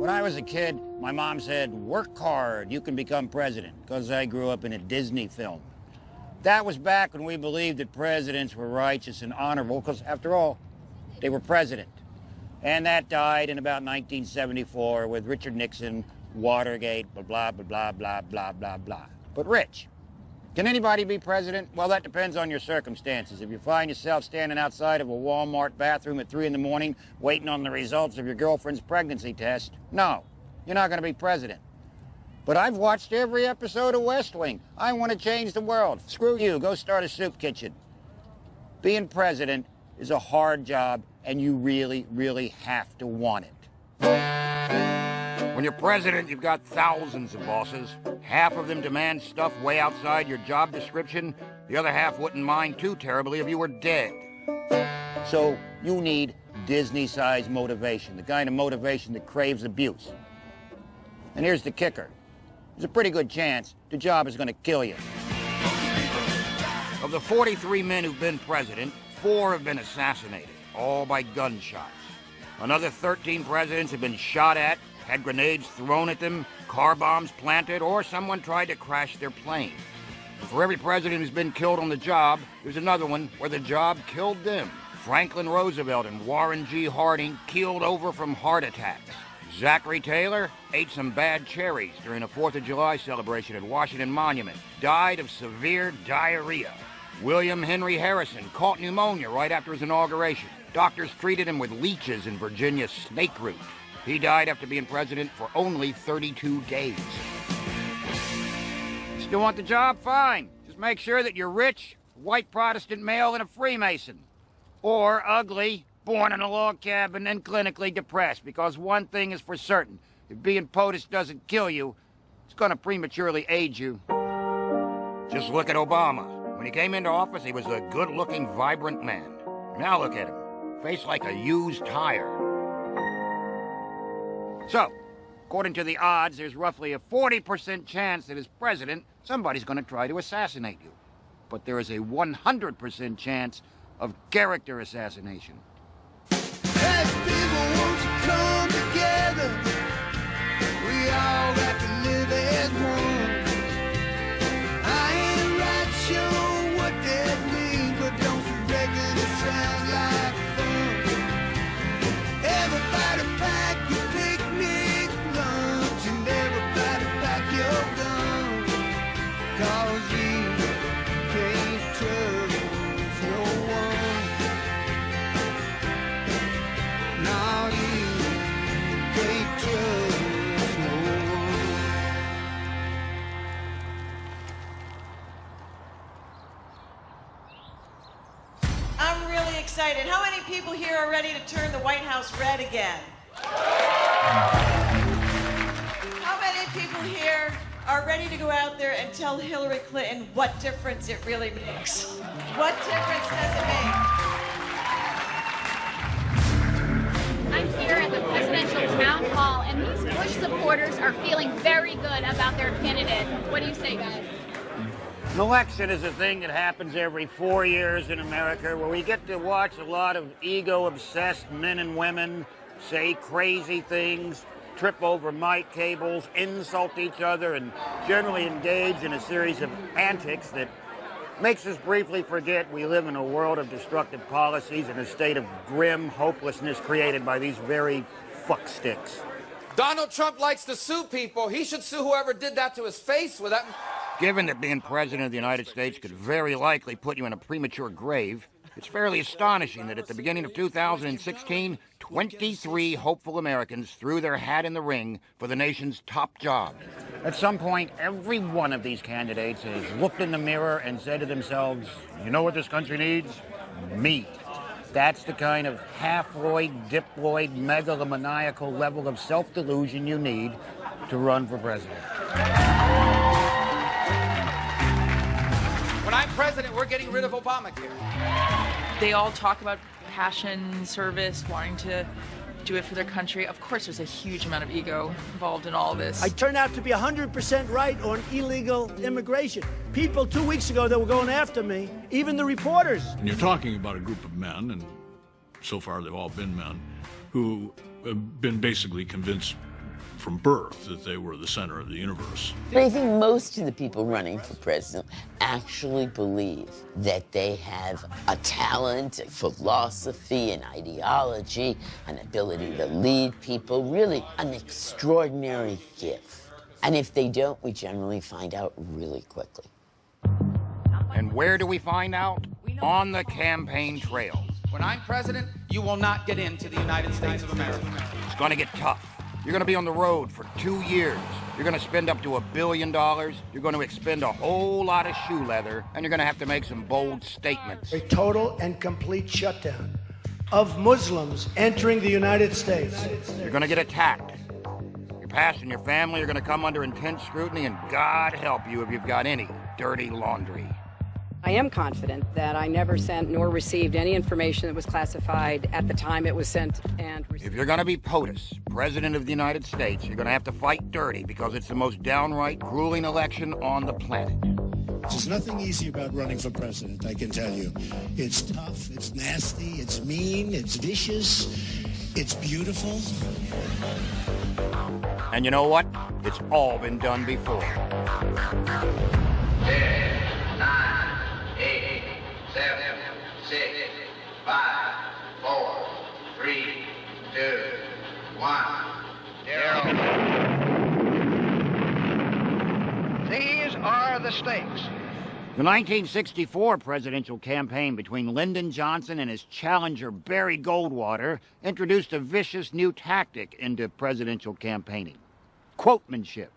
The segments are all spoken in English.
When I was a kid, my mom said, work hard, you can become president, because I grew up in a Disney film. That was back when we believed that presidents were righteous and honorable, because after all, they were president. And that died in about 1974 with Richard Nixon, Watergate, blah, blah, blah, blah, blah, blah, blah. But Rich, can anybody be president? Well, that depends on your circumstances. If you find yourself standing outside of a Walmart bathroom at 3 in the morning waiting on the results of your girlfriend's pregnancy test, no, you're not going to be president. But I've watched every episode of West Wing. I want to change the world. Screw you, go start a soup kitchen. Being president is a hard job, and you really, really have to want it. When you're president, you've got thousands of bosses. Half of them demand stuff way outside your job description. The other half wouldn't mind too terribly if you were dead. So you need Disney-sized motivation, the kind of motivation that craves abuse. And here's the kicker. There's a pretty good chance the job is going to kill you. Of the 43 men who've been president, 4 have been assassinated, all by gunshots. Another 13 presidents have been shot at, had grenades thrown at them, car bombs planted, or someone tried to crash their plane. And for every president who's been killed on the job, there's another one where the job killed them. Franklin Roosevelt and Warren G. Harding keeled over from heart attacks. Zachary Taylor ate some bad cherries during a 4th of July celebration at Washington Monument, died of severe diarrhea. William Henry Harrison caught pneumonia right after his inauguration. Doctors treated him with leeches in Virginia snake root. He died after being president for only 32 days. Still want the job? Fine. Just make sure that you're rich, white Protestant male, and a Freemason. Or ugly, born in a log cabin, and clinically depressed. Because one thing is for certain. If being POTUS doesn't kill you, it's going to prematurely age you. Just look at Obama. When he came into office, he was a good-looking, vibrant man. Now look at him. Face like a used tire. So, according to the odds, there's roughly a 40% chance that as president, somebody's going to try to assassinate you. But there is a 100% chance of character assassination. Hey, people, won't you come together? We all got to live as one. I ain't right sure what that means, but don't you reckon it sounds like fun? Everybody pack your picnic lunch and everybody pack your gun, 'cause you can't trust no one. No, you can't trust no one. I'm really excited. How many people here are ready to turn the White House red again? How many people here are ready to go out there and tell Hillary Clinton what difference it really makes? What difference does it make? I'm here at the presidential town hall, and these Bush supporters are feeling very good about their candidate. What do you say, guys? An election is a thing that happens every 4 years in America where we get to watch a lot of ego-obsessed men and women say crazy things, trip over mic cables, insult each other, and generally engage in a series of antics that makes us briefly forget we live in a world of destructive policies and a state of grim hopelessness created by these very fucksticks. Donald Trump likes to sue people. He should sue whoever did that to his face with that. Given that being president of the United States could very likely put you in a premature grave, it's fairly astonishing that at the beginning of 2016, 23 hopeful Americans threw their hat in the ring for the nation's top job. At some point, every one of these candidates has looked in the mirror and said to themselves, you know what this country needs? Me. That's the kind of haploid, diploid, megalomaniacal level of self-delusion you need to run for president. When I'm president, we're getting rid of Obamacare. They all talk about passion, service, wanting to do it for their country. Of course, there's a huge amount of ego involved in all this. I turned out to be 100% right on illegal immigration. People 2 weeks ago that were going after me, even the reporters. And you're talking about a group of men, and so far they've all been men, who have been basically convinced from birth that they were the center of the universe. But I think most of the people running for president actually believe that they have a talent, a philosophy, an ideology, an ability to lead people, really an extraordinary gift. And if they don't, we generally find out really quickly. And where do we find out? On the campaign trail. When I'm president, you will not get into the United States of America. It's going to get tough. You're going to be on the road for 2 years. You're going to spend up to $1 billion. You're going to expend a whole lot of shoe leather, and you're going to have to make some bold statements. A total and complete shutdown of Muslims entering the United States. You're going to get attacked. Your past and your family are going to come under intense scrutiny, and God help you if you've got any dirty laundry. I am confident that I never sent nor received any information that was classified at the time it was sent and received. If you're going to be POTUS, President of the United States, you're going to have to fight dirty because it's the most downright grueling election on the planet. There's nothing easy about running for president, I can tell you. It's tough, it's nasty, it's mean, it's vicious, it's beautiful. And you know what? It's all been done before. 10, 9, 8, 7, 6, 5, 4, 3, 2, 1, 0. These are the stakes. The 1964 presidential campaign between Lyndon Johnson and his challenger Barry Goldwater introduced a vicious new tactic into presidential campaigning: quotemanship.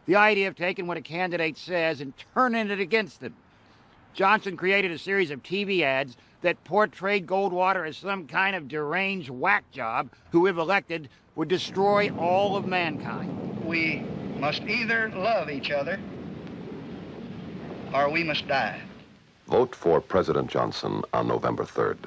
The idea of taking what a candidate says and turning it against them. Johnson created a series of TV ads that portrayed Goldwater as some kind of deranged whack job who, if elected, would destroy all of mankind. We must either love each other or we must die. Vote for President Johnson on November 3rd.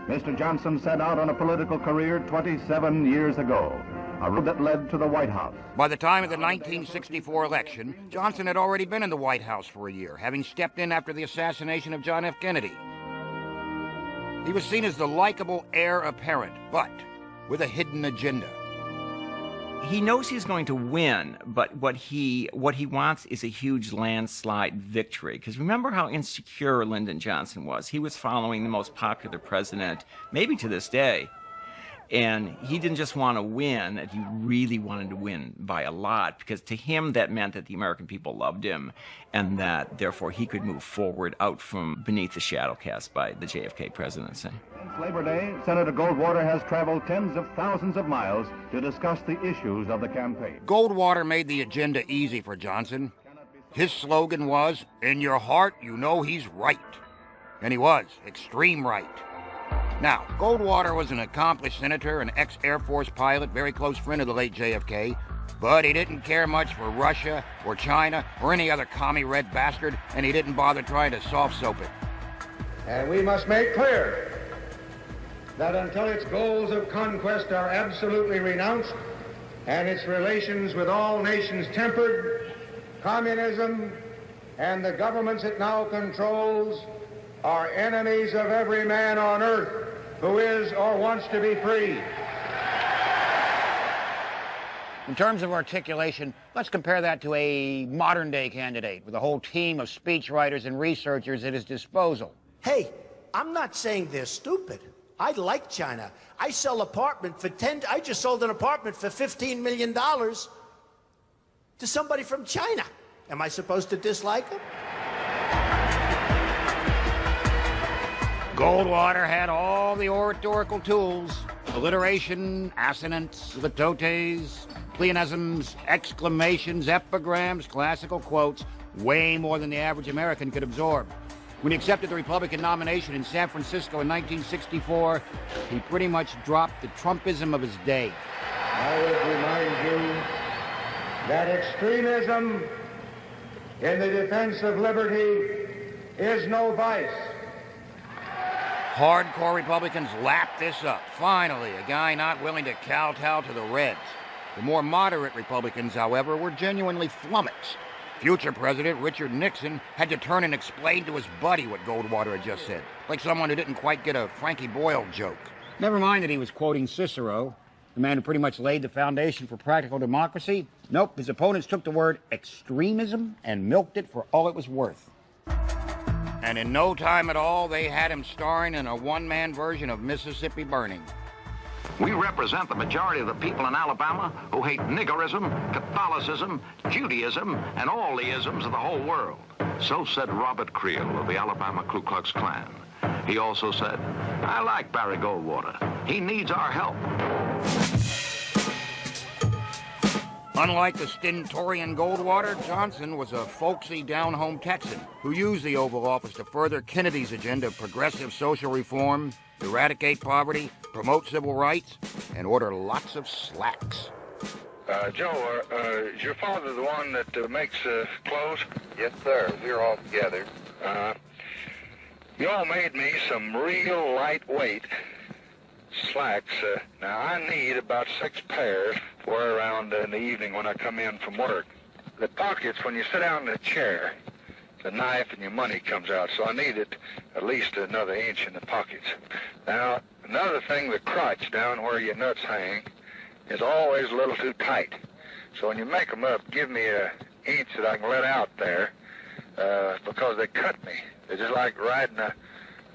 Mr. Johnson set out on a political career 27 years ago, a road that led to the White House. By the time of the 1964 election, Johnson had already been in the White House for a year, having stepped in after the assassination of John F. Kennedy. He was seen as the likable heir apparent, but with a hidden agenda. He knows he's going to win, but what he wants is a huge landslide victory. Because remember how insecure Lyndon Johnson was. He was following the most popular president, maybe to this day. And he didn't just want to win, he really wanted to win by a lot, because to him that meant that the American people loved him, and that therefore he could move forward out from beneath the shadow cast by the JFK presidency. Since Labor Day, Senator Goldwater has traveled tens of thousands of miles to discuss the issues of the campaign. Goldwater made the agenda easy for Johnson. His slogan was, "In your heart, you know he's right." And he was, extreme right. Now, Goldwater was an accomplished senator, an ex-Air Force pilot, very close friend of the late JFK, but he didn't care much for Russia or China or any other commie red bastard, and he didn't bother trying to soft-soap it. And we must make clear that until its goals of conquest are absolutely renounced and its relations with all nations tempered, communism and the governments it now controls are enemies of every man on earth who is or wants to be free. In terms of articulation, let's compare that to a modern-day candidate with a whole team of speechwriters and researchers at his disposal. Hey, I'm not saying they're stupid. I like China. I sell apartment for I just sold an apartment for $15 million to somebody from China. Am I supposed to dislike him? Goldwater had all the oratorical tools: alliteration, assonance, litotes, pleonasms, exclamations, epigrams, classical quotes, way more than the average American could absorb. When he accepted the Republican nomination in San Francisco in 1964, he pretty much dropped the Trumpism of his day. I would remind you that extremism in the defense of liberty is no vice. Hardcore Republicans lapped this up. Finally, a guy not willing to kowtow to the Reds. The more moderate Republicans, however, were genuinely flummoxed. Future President Richard Nixon had to turn and explain to his buddy what Goldwater had just said, like someone who didn't quite get a Frankie Boyle joke. Never mind that he was quoting Cicero. the man who pretty much laid the foundation for practical democracy. Nope, his opponents took the word extremism and milked it for all it was worth. And in no time at all, they had him starring in a one-man version of Mississippi Burning. We represent the majority of the people in Alabama who hate niggerism, Catholicism, Judaism, and all the isms of the whole world. So said Robert Creel of the Alabama Ku Klux Klan. He also said, I like Barry Goldwater. He needs our help. Unlike the stentorian Goldwater, Johnson was a folksy, down-home Texan who used the Oval Office to further Kennedy's agenda of progressive social reform, eradicate poverty, promote civil rights, and order lots of slacks. Joe, is your father the one that makes clothes? Yes, sir. We're all together. You all made me some real lightweight slacks. Now, I need about 6 pairs to wear around in the evening when I come in from work. The pockets, when you sit down in a chair, the knife and your money comes out, so I needed at least another inch in the pockets. Now, another thing, the crotch down where your nuts hang is always a little too tight. So when you make them up, give me an inch that I can let out there, because they cut me. They're just like riding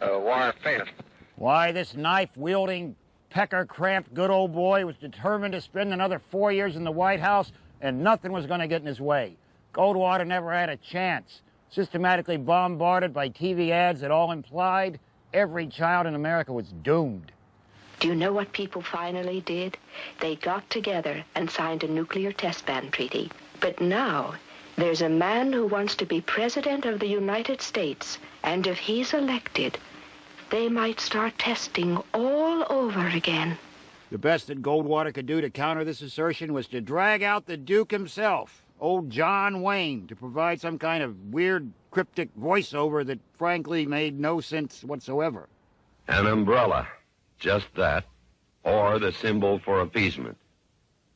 a wire fence. Why, this knife-wielding, pecker-cramped good old boy was determined to spend another 4 years in the White House, and nothing was going to get in his way. Goldwater never had a chance. Systematically bombarded by TV ads that all implied every child in America was doomed. Do you know what people finally did? They got together and signed a nuclear test ban treaty. But now, there's a man who wants to be president of the United States, and if he's elected, they might start testing all over again. The best that Goldwater could do to counter this assertion was to drag out the Duke himself, old John Wayne, to provide some kind of weird, cryptic voiceover that frankly made no sense whatsoever. An umbrella, just that, or the symbol for appeasement.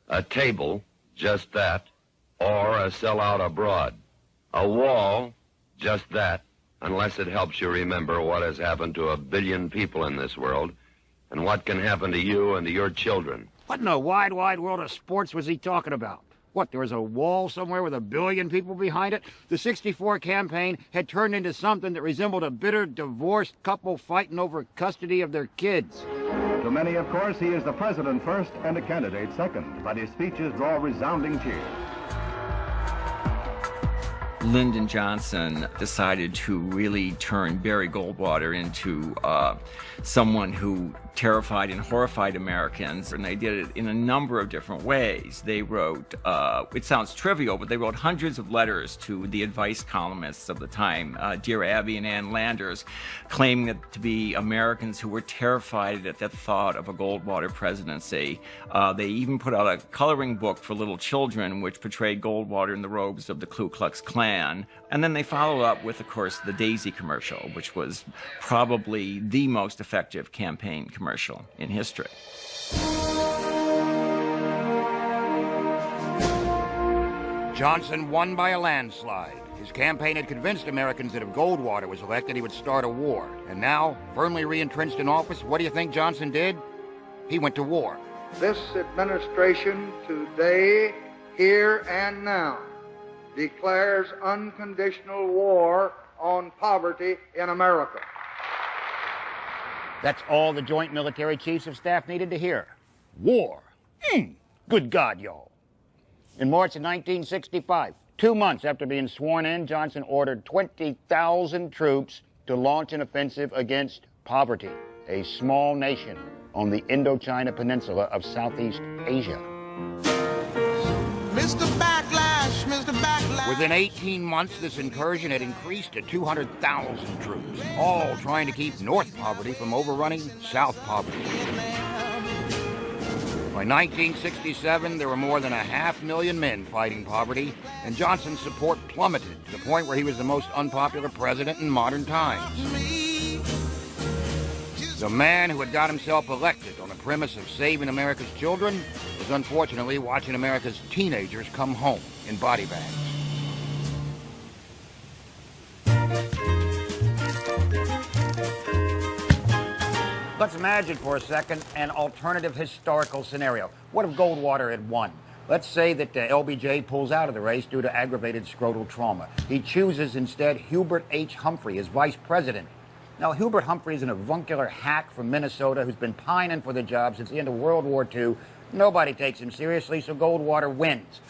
A table, just that, or a sellout abroad. A wall, just that, unless it helps you remember what has happened to 1 billion people in this world and what can happen to you and to your children. What in the wide, wide world of sports was he talking about? What, there was a wall somewhere with 1 billion people behind it? The '64 campaign had turned into something that resembled a bitter, divorced couple fighting over custody of their kids. To many, of course, he is the president first and a candidate second, but his speeches draw resounding cheers. Lyndon Johnson decided to really turn Barry Goldwater into someone who terrified and horrified Americans, and they did it in a number of different ways. They wrote, it sounds trivial, but they wrote hundreds of letters to the advice columnists of the time, Dear Abby and Ann Landers, claiming it to be Americans who were terrified at the thought of a Goldwater presidency. They even put out a coloring book for little children which portrayed Goldwater in the robes of the Ku Klux Klan. And then they followed up with, of course, the Daisy commercial, which was probably the most effective campaign commercial in history. Johnson won by a landslide. His campaign had convinced Americans that if Goldwater was elected, he would start a war. And now, firmly re-entrenched in office, what do you think Johnson did? He went to war. This administration today, here and now, declares unconditional war on poverty in America. That's all the Joint Military Chiefs of Staff needed to hear. War. Good God, y'all. In March of 1965, 2 months after being sworn in, Johnson ordered 20,000 troops to launch an offensive against poverty, a small nation on the Indochina Peninsula of Southeast Asia. Mr. Backlash, Mr. Backlash. Within 18 months, this incursion had increased to 200,000 troops, all trying to keep North poverty from overrunning South poverty. By 1967, there were more than 500,000 men fighting poverty, and Johnson's support plummeted to the point where he was the most unpopular president in modern times. The man who had got himself elected on the premise of saving America's children was unfortunately watching America's teenagers come home in body bags. Let's imagine for a second an alternative historical scenario. What if Goldwater had won? Let's say that LBJ pulls out of the race due to aggravated scrotal trauma. He chooses instead Hubert H. Humphrey as vice president. Now, Hubert Humphrey is an avuncular hack from Minnesota who's been pining for the job since the end of World War II. Nobody takes him seriously, so Goldwater wins.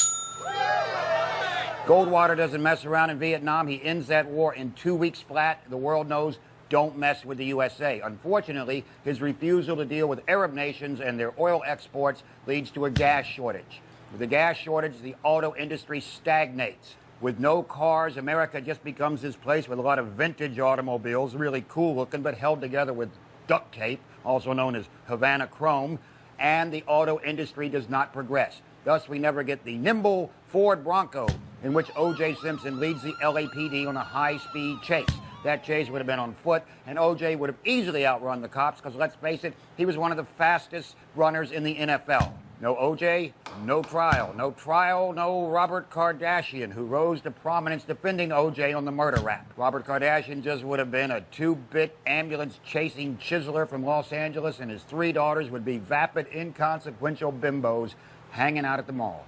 Goldwater doesn't mess around in Vietnam. He ends that war in 2 weeks flat. The world knows, don't mess with the USA. Unfortunately, his refusal to deal with Arab nations and their oil exports leads to a gas shortage. With the gas shortage, the auto industry stagnates. With no cars, America just becomes this place with a lot of vintage automobiles, really cool looking, but held together with duct tape, also known as Havana chrome, and the auto industry does not progress. Thus, we never get the nimble Ford Bronco in which O.J. Simpson leads the LAPD on a high-speed chase. That chase would have been on foot, and O.J. would have easily outrun the cops, because let's face it, he was one of the fastest runners in the NFL. No O.J., no trial. No trial, no Robert Kardashian, who rose to prominence defending O.J. on the murder rap. Robert Kardashian just would have been a 2-bit ambulance-chasing chiseler from Los Angeles, and his 3 daughters would be vapid, inconsequential bimbos hanging out at the mall.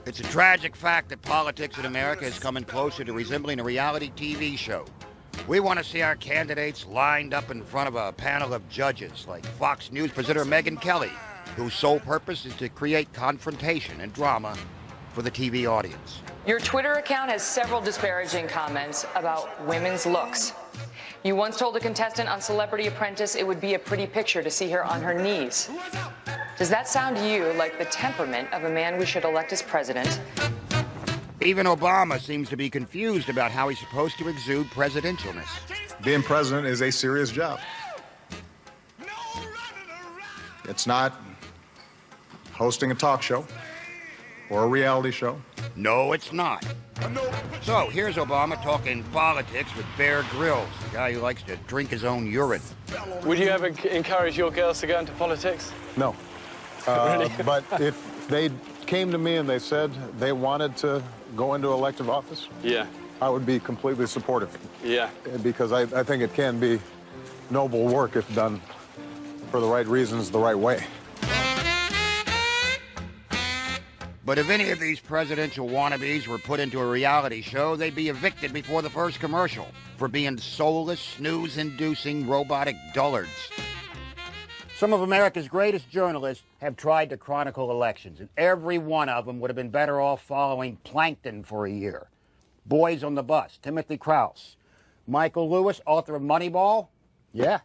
It's a tragic fact that politics in America is coming closer to resembling a reality TV show. We want to see our candidates lined up in front of a panel of judges like Fox News presenter Megyn Kelly, whose sole purpose is to create confrontation and drama for the TV audience. Your Twitter account has several disparaging comments about women's looks. You once told a contestant on Celebrity Apprentice it would be a pretty picture to see her on her knees. Does that sound to you like the temperament of a man we should elect as president? Even Obama seems to be confused about how he's supposed to exude presidentialness. Being president is a serious job. It's not hosting a talk show or a reality show. No, it's not. So here's Obama talking politics with Bear Grylls, the guy who likes to drink his own urine. Would you ever encourage your girls to go into politics? No. Really? But if they came to me and they said they wanted to go into elective office, yeah, I would be completely supportive. Yeah. Because I think it can be noble work if done for the right reasons, the right way. But if any of these presidential wannabes were put into a reality show, they'd be evicted before the first commercial for being soulless, snooze-inducing, robotic dullards. Some of America's greatest journalists have tried to chronicle elections, and every one of them would have been better off following Plankton for a year. Boys on the Bus, Timothy Krause. Michael Lewis, author of Moneyball? Yeah.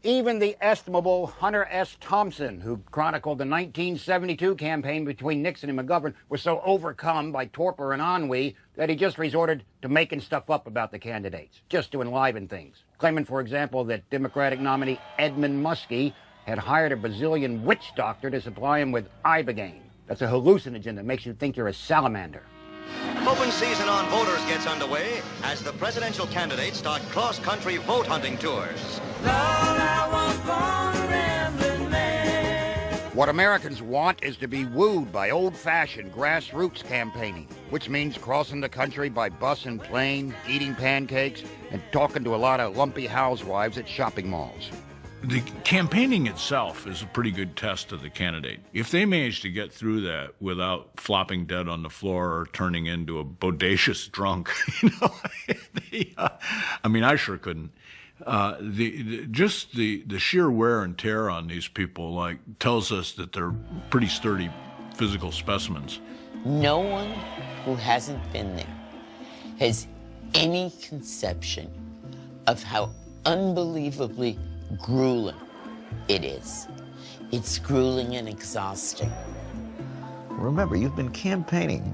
Even the estimable Hunter S. Thompson, who chronicled the 1972 campaign between Nixon and McGovern, was so overcome by torpor and ennui that he just resorted to making stuff up about the candidates, just to enliven things. Claiming, for example, that Democratic nominee Edmund Muskie had hired a Brazilian witch doctor to supply him with ibogaine. That's a hallucinogen that makes you think you're a salamander. Open season on voters gets underway as the presidential candidates start cross-country vote hunting tours. What Americans want is to be wooed by old-fashioned grassroots campaigning, which means crossing the country by bus and plane, eating pancakes, and talking to a lot of lumpy housewives at shopping malls. The campaigning itself is a pretty good test of the candidate. If they manage to get through that without flopping dead on the floor or turning into a bodacious drunk, I mean, I sure couldn't. The sheer wear and tear on these people, like, tells us that they're pretty sturdy physical specimens. No one who hasn't been there has any conception of how unbelievably grueling it is. It's grueling and exhausting. Remember, you've been campaigning,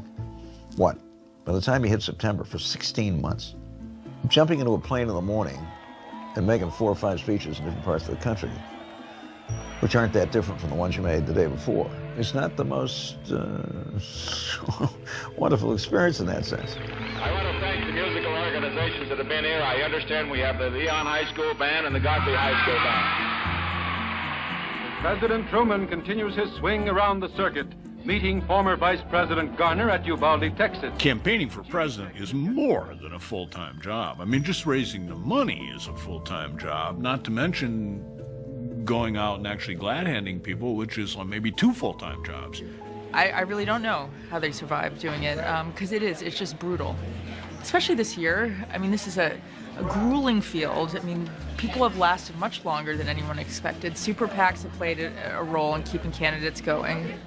what, by the time you hit September, for 16 months. Jumping into a plane in the morning and making 4 or 5 speeches in different parts of the country, which aren't that different from the ones you made the day before. It's not the most wonderful experience in that sense. I want to thank the musical organizations that have been here. I understand we have the Leon High School Band and the Godley High School Band. President Truman continues his swing around the circuit. meeting former Vice President Garner at Uvalde, Texas. Campaigning for president is more than a full-time job. I mean, just raising the money is a full-time job, not to mention going out and actually glad-handing people, which is maybe 2 full-time jobs. I really don't know how they survive doing it, because it's just brutal. Especially this year. I mean, this is a grueling field. I mean, people have lasted much longer than anyone expected. Super PACs have played a role in keeping candidates going.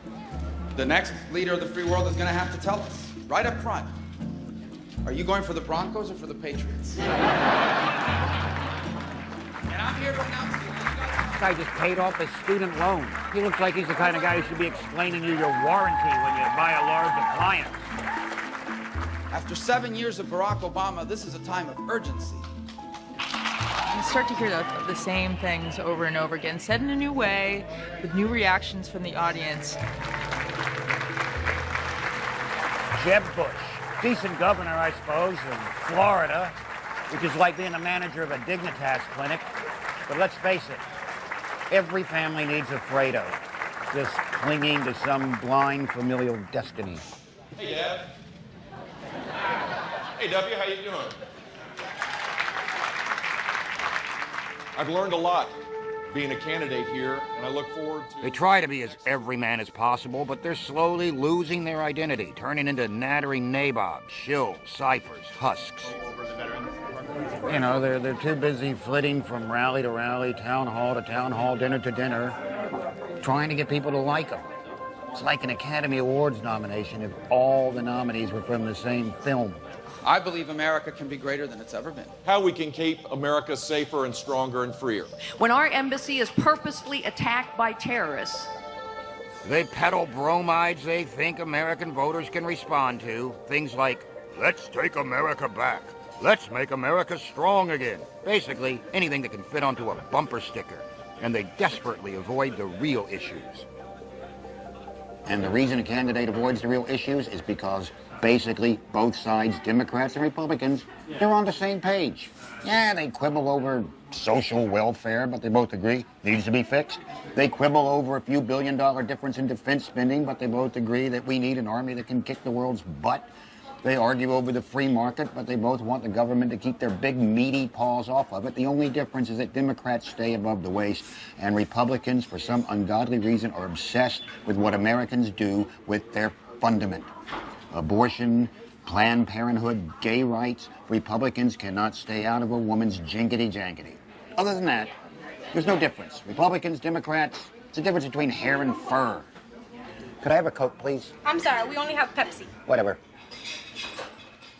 The next leader of the free world is going to have to tell us, right up front, are you going for the Broncos or for the Patriots? And I'm here to announce to you. This guy just paid off his student loan. He looks like he's the kind of guy who should be explaining you your warranty when you buy a large appliance. After 7 years of Barack Obama, this is a time of urgency. You start to hear the same things over and over again, said in a new way, with new reactions from the audience. Jeb Bush, decent governor, I suppose, in Florida, which is like being the manager of a Dignitas clinic. But let's face it, every family needs a Fredo, just clinging to some blind familial destiny. Hey, Dad. Hey, W, how you doing? I've learned a lot being a candidate here, and I look forward to... They try to be as everyman as possible, but they're slowly losing their identity, turning into nattering nabobs, shills, ciphers, husks. You know, they're too busy flitting from rally to rally, town hall to town hall, dinner to dinner, trying to get people to like them. It's like an Academy Awards nomination if all the nominees were from the same film. I believe America can be greater than it's ever been. How we can keep America safer and stronger and freer. When our embassy is purposefully attacked by terrorists. They peddle bromides they think American voters can respond to. Things like, let's take America back. Let's make America strong again. Basically, anything that can fit onto a bumper sticker. And they desperately avoid the real issues. And the reason a candidate avoids the real issues is because basically both sides, Democrats and Republicans, they're on the same page. Yeah, they quibble over social welfare, but they both agree needs to be fixed. They quibble over a few billion-dollar difference in defense spending, but they both agree that we need an army that can kick the world's butt. They argue over the free market, but they both want the government to keep their big, meaty paws off of it. The only difference is that Democrats stay above the waist, and Republicans, for some ungodly reason, are obsessed with what Americans do with their fundament. Abortion, Planned Parenthood, gay rights. Republicans cannot stay out of a woman's jinkety-jankety. Other than that, there's no difference. Republicans, Democrats, it's a difference between hair and fur. Could I have a Coke, please? I'm sorry, we only have Pepsi. Whatever.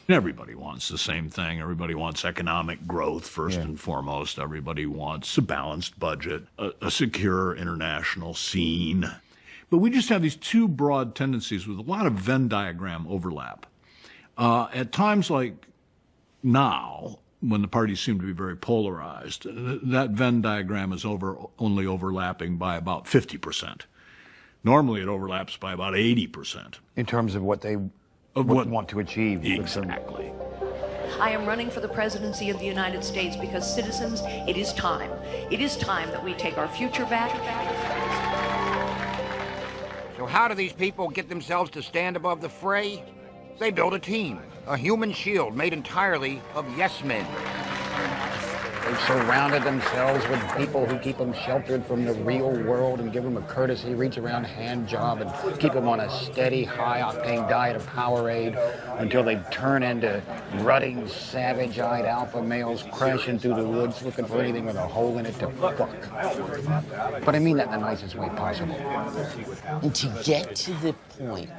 Everybody wants the same thing. Everybody wants economic growth, first and foremost. Everybody wants a balanced budget, a secure international scene. But we just have these two broad tendencies with a lot of Venn diagram overlap. At times like now, when the parties seem to be very polarized, that Venn diagram is only overlapping by about 50%. Normally it overlaps by about 80%. In terms of what they want to achieve. Exactly. I am running for the presidency of the United States because, citizens, it is time. It is time that we take our future back. So how do these people get themselves to stand above the fray? They build a team, a human shield made entirely of yes men. They've surrounded themselves with people who keep them sheltered from the real world and give them a courtesy, reach-around hand job and keep them on a steady, high-octane diet of Powerade until they turn into rutting, savage-eyed alpha males crashing through the woods looking for anything with a hole in it to fuck. But I mean that in the nicest way possible. And to get to the point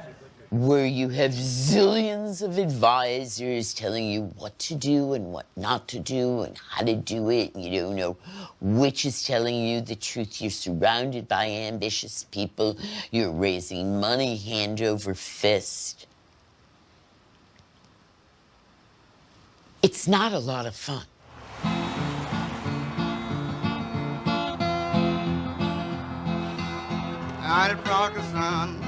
where you have zillions of advisors telling you what to do and what not to do and how to do it, and you don't know which is telling you the truth. You're surrounded by ambitious people. You're raising money hand over fist. It's not a lot of fun. Out of prodigal son,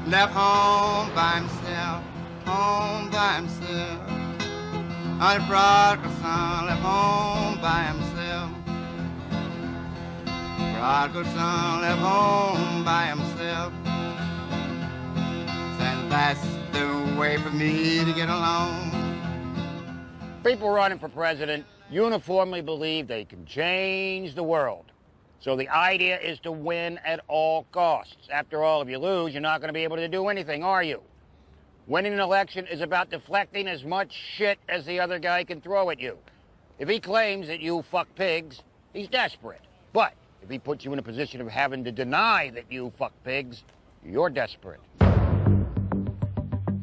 left home by himself, home by himself. Out of prodigal son, left home by himself. Prodigal son, left home by himself. That's the way for me to get along. People running for president uniformly believe they can change the world. So the idea is to win at all costs. After all, if you lose, you're not going to be able to do anything, are you? Winning an election is about deflecting as much shit as the other guy can throw at you. If he claims that you fuck pigs, he's desperate. But if he puts you in a position of having to deny that you fuck pigs, you're desperate.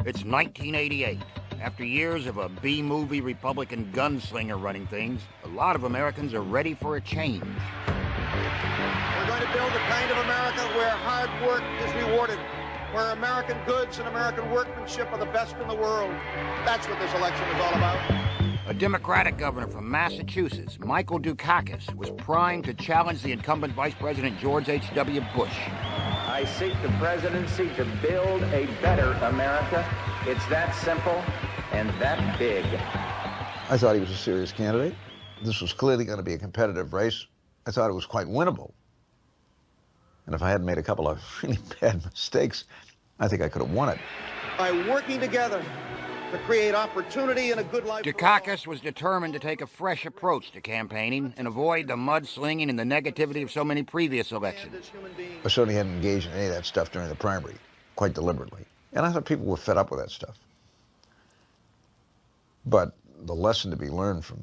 It's 1988. After years of a B-movie Republican gunslinger running things, a lot of Americans are ready for a change. We're going to build a kind of America where hard work is rewarded, where American goods and American workmanship are the best in the world. That's what this election is all about. A Democratic governor from Massachusetts, Michael Dukakis, was primed to challenge the incumbent Vice President George H.W. Bush. I seek the presidency to build a better America. It's that simple and that big. I thought he was a serious candidate. This was clearly going to be a competitive race. I thought it was quite winnable. And if I hadn't made a couple of really bad mistakes, I think I could have won it. By working together to create opportunity and a good life. Dukakis was determined to take a fresh approach to campaigning and avoid the mudslinging and the negativity of so many previous elections. I certainly hadn't engaged in any of that stuff during the primary, quite deliberately. And I thought people were fed up with that stuff. But the lesson to be learned from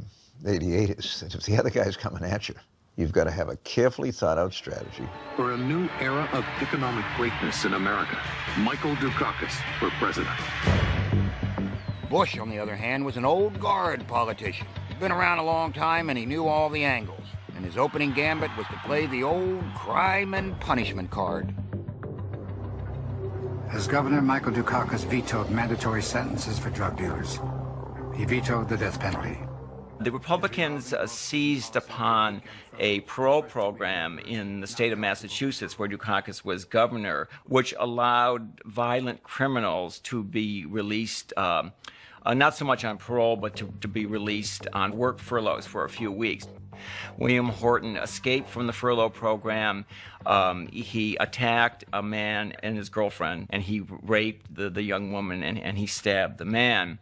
'88 is that if the other guy's coming at you, you've got to have a carefully thought-out strategy. For a new era of economic greatness in America, Michael Dukakis for president. Bush, on the other hand, was an old guard politician. He'd been around a long time and he knew all the angles. And his opening gambit was to play the old crime and punishment card. As governor, Michael Dukakis vetoed mandatory sentences for drug dealers. He vetoed the death penalty. The Republicans seized upon a parole program in the state of Massachusetts, where Dukakis was governor, which allowed violent criminals to be released, not so much on parole, but to be released on work furloughs for a few weeks. William Horton escaped from the furlough program. He attacked a man and his girlfriend, and he raped the young woman, and he stabbed the man.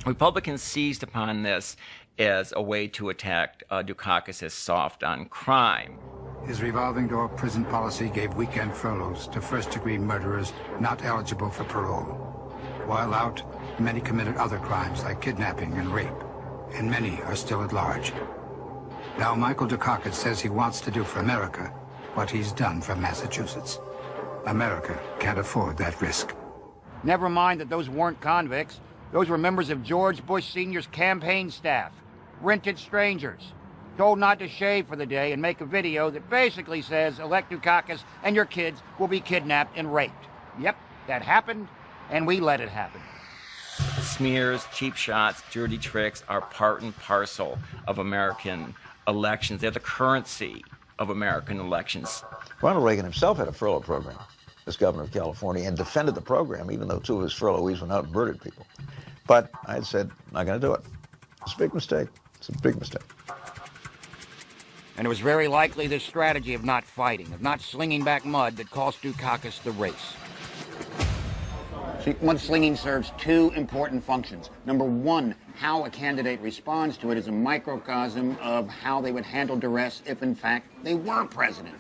Republicans seized upon this as a way to attack Dukakis as soft on crime. His revolving door prison policy gave weekend furloughs to first-degree murderers not eligible for parole. While out, many committed other crimes like kidnapping and rape, and many are still at large. Now Michael Dukakis says he wants to do for America what he's done for Massachusetts. America can't afford that risk. Never mind that those weren't convicts. Those were members of George Bush Sr.'s campaign staff, rented strangers, told not to shave for the day and make a video that basically says, elect Dukakis and your kids will be kidnapped and raped. Yep, that happened, and we let it happen. Smears, cheap shots, dirty tricks are part and parcel of American elections. They're the currency of American elections. Ronald Reagan himself had a furlough program as governor of California and defended the program, even though two of his furloughees were not murdered people. But I had said, not going to do it. It's a big mistake. It's a big mistake. And it was very likely this strategy of not fighting, of not slinging back mud, that cost Dukakis the race. See, mudslinging serves two important functions. Number one, how a candidate responds to it is a microcosm of how they would handle duress if, in fact, they were president.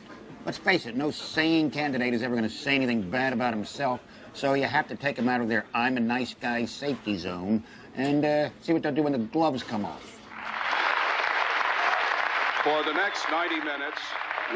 Let's face it, no sane candidate is ever going to say anything bad about himself, so you have to take them out of their I'm a nice guy safety zone and see what they'll do when the gloves come off. For the next 90 minutes,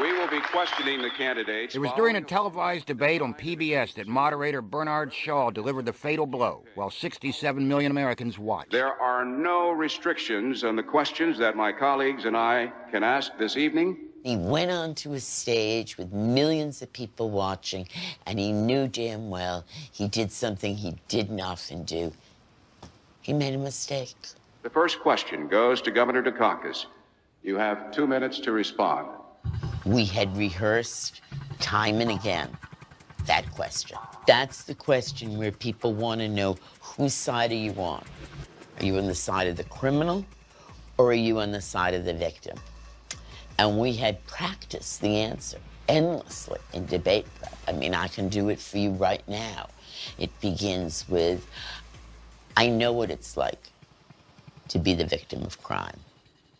we will be questioning the candidates. It was during a televised debate on PBS that moderator Bernard Shaw delivered the fatal blow, while 67 million Americans watched. There are no restrictions on the questions that my colleagues and I can ask this evening. He went onto a stage with millions of people watching, and he knew damn well he did something he didn't often do. He made a mistake. The first question goes to Governor Dukakis. You have 2 minutes to respond. We had rehearsed time and again that question. That's the question where people want to know, whose side are you on? Are you on the side of the criminal, or are you on the side of the victim? And we had practiced the answer. endlessly in debate prep. I mean, I can do it for you right now. It begins with, I know what it's like to be the victim of crime.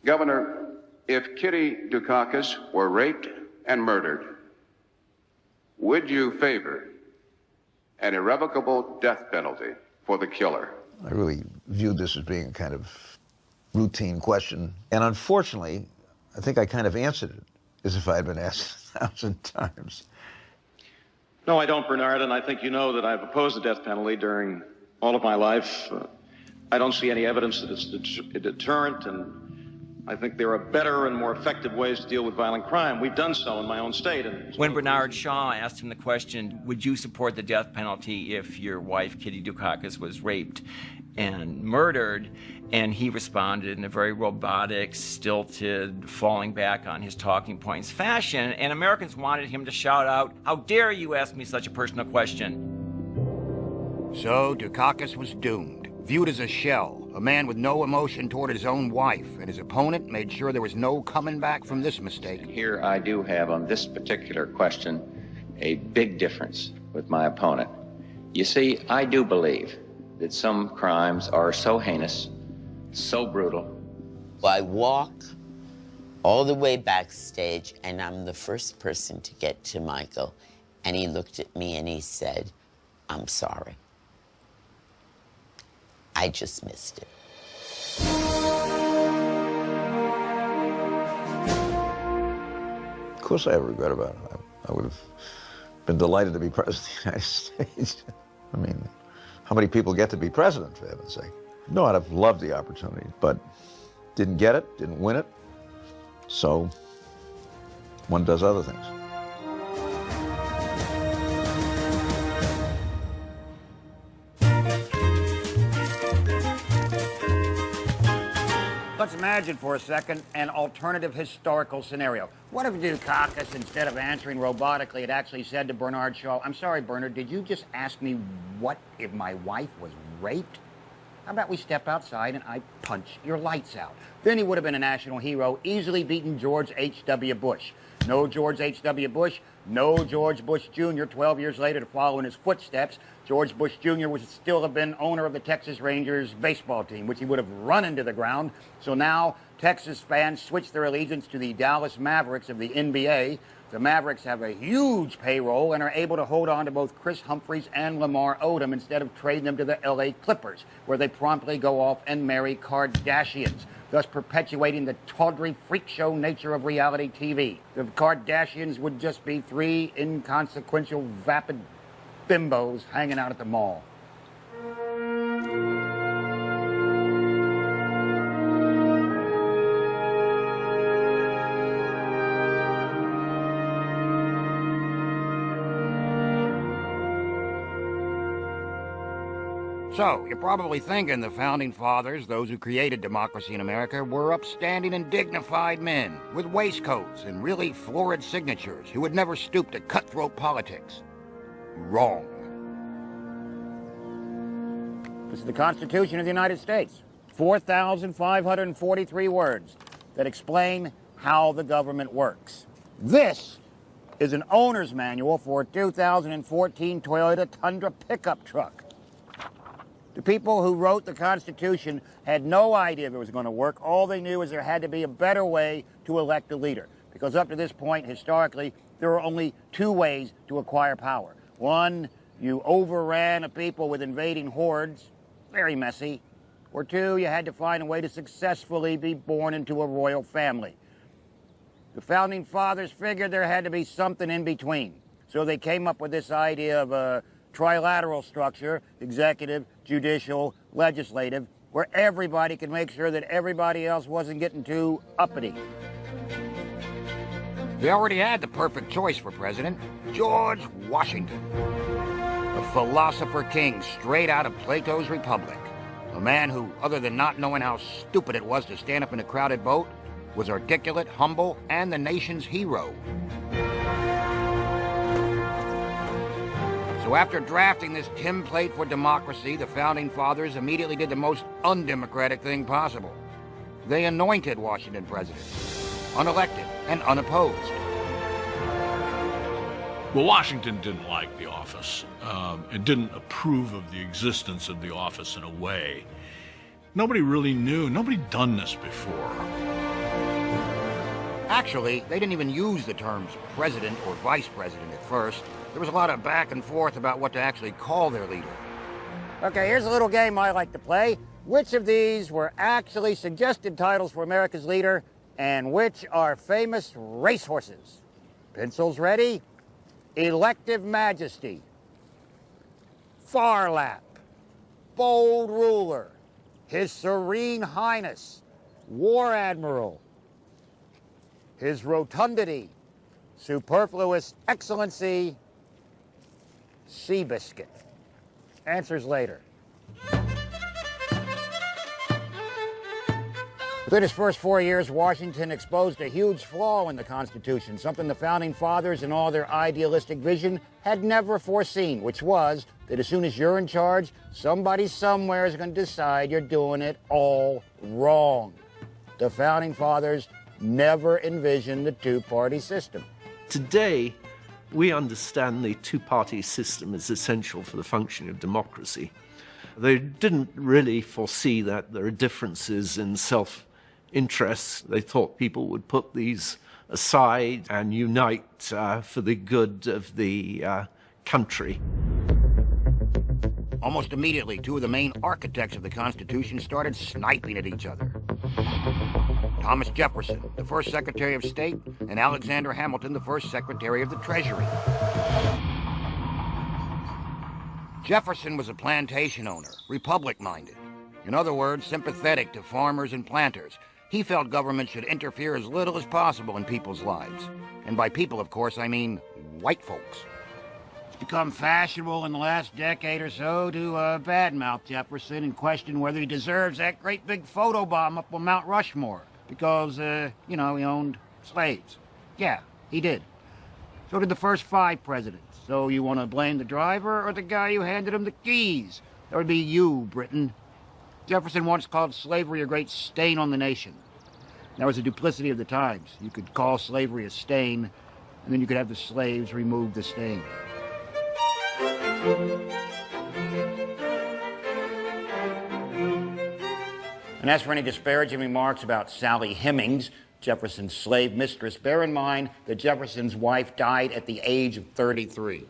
Governor, if Kitty Dukakis were raped and murdered, would you favor an irrevocable death penalty for the killer? I really viewed this as being a kind of routine question. And unfortunately, I think I kind of answered it as if I had been asked 1,000 times. No, I don't, Bernard, and I think you know that I've opposed the death penalty during all of my life. I don't see any evidence that it's a deterrent, and I think there are better and more effective ways to deal with violent crime. We've done so in my own state. And when Bernard Shaw asked him the question, would you support the death penalty if your wife, Kitty Dukakis, was raped and murdered? And he responded in a very robotic, stilted, falling back on his talking points fashion. And Americans wanted him to shout out, "How dare you ask me such a personal question?" So Dukakis was doomed, viewed as a shell, a man with no emotion toward his own wife, and his opponent made sure there was no coming back from this mistake. Here I do have, on this particular question, a big difference with my opponent. You see, I do believe that some crimes are so heinous, so brutal. I walk all the way backstage, and I'm the first person to get to Michael, and he looked at me and he said, "I'm sorry. I just missed it." Of course I have regret about it. I would have been delighted to be president of the United States. I mean, how many people get to be president, for heaven's sake? No, I'd have loved the opportunity, but didn't get it, didn't win it, so one does other things. Let's imagine for a second an alternative historical scenario. What if Dukakis, instead of answering robotically, had actually said to Bernard Shaw, "I'm sorry, Bernard, did you just ask me what if my wife was raped? How about we step outside and I punch your lights out?" Then he would have been a national hero, easily beaten George H.W. Bush. No George H.W. Bush, no George Bush Jr. 12 years later to follow in his footsteps. George Bush Jr. would still have been owner of the Texas Rangers baseball team, which he would have run into the ground. So now Texas fans switch their allegiance to the Dallas Mavericks of the NBA. The Mavericks have a huge payroll and are able to hold on to both Chris Humphries and Lamar Odom instead of trading them to the LA Clippers, where they promptly go off and marry Kardashians, thus perpetuating the tawdry freak show nature of reality TV. The Kardashians would just be three inconsequential, vapid bimbos hanging out at the mall. So, you're probably thinking the Founding Fathers, those who created democracy in America, were upstanding and dignified men with waistcoats and really florid signatures who would never stoop to cutthroat politics. Wrong. This is the Constitution of the United States. 4,543 words that explain how the government works. This is an owner's manual for a 2014 Toyota Tundra pickup truck. The people who wrote the Constitution had no idea if it was going to work. All they knew is there had to be a better way to elect a leader. Because up to this point, historically, there were only two ways to acquire power. One, you overran a people with invading hordes, very messy. Or two, you had to find a way to successfully be born into a royal family. The Founding Fathers figured there had to be something in between. So they came up with this idea of a trilateral structure, executive, judicial, legislative, where everybody could make sure that everybody else wasn't getting too uppity. They already had the perfect choice for president, George Washington. A philosopher king straight out of Plato's Republic. A man who, other than not knowing how stupid it was to stand up in a crowded boat, was articulate, humble, and the nation's hero. So after drafting this template for democracy, the Founding Fathers immediately did the most undemocratic thing possible. They anointed Washington president, unelected and unopposed. Well, Washington didn't like the office. It didn't approve of the existence of the office in a way. Nobody really knew. Nobody'd done this before. Actually, they didn't even use the terms president or vice president at first. There was a lot of back and forth about what to actually call their leader. Okay, here's a little game I like to play. Which of these were actually suggested titles for America's leader, and which are famous racehorses? Pencils ready? Elective Majesty, Farlap, Bold Ruler, His Serene Highness, War Admiral, His Rotundity, Superfluous Excellency, Seabiscuit. Answers later. Within his first 4 years, Washington exposed a huge flaw in the Constitution, something the Founding Fathers in all their idealistic vision had never foreseen, which was that as soon as you're in charge, somebody somewhere is going to decide you're doing it all wrong. The Founding Fathers never envisioned the two-party system. Today, we understand the two-party system is essential for the functioning of democracy. They didn't really foresee that there are differences in self-interests. They thought people would put these aside and unite for the good of the country. Almost immediately, two of the main architects of the Constitution started sniping at each other. Thomas Jefferson, the first Secretary of State, and Alexander Hamilton, the first Secretary of the Treasury. Jefferson was a plantation owner, republic-minded. In other words, sympathetic to farmers and planters. He felt government should interfere as little as possible in people's lives. And by people, of course, I mean white folks. It's become fashionable in the last decade or so to badmouth Jefferson and question whether he deserves that great big photobomb up on Mount Rushmore because, he owned slaves. Yeah, he did. So did the first 5 presidents. So you want to blame the driver or the guy who handed him the keys? That would be you, Britain. Jefferson once called slavery a great stain on the nation. That was the duplicity of the times. You could call slavery a stain, and then you could have the slaves remove the stain. And as for any disparaging remarks about Sally Hemings, Jefferson's slave mistress, bear in mind that Jefferson's wife died at the age of 33.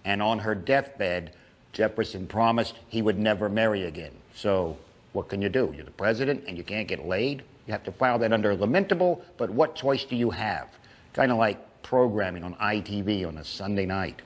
And on her deathbed, Jefferson promised he would never marry again. So what can you do? You're the president and you can't get laid? You have to file that under lamentable, but what choice do you have? Kind of like programming on ITV on a Sunday night.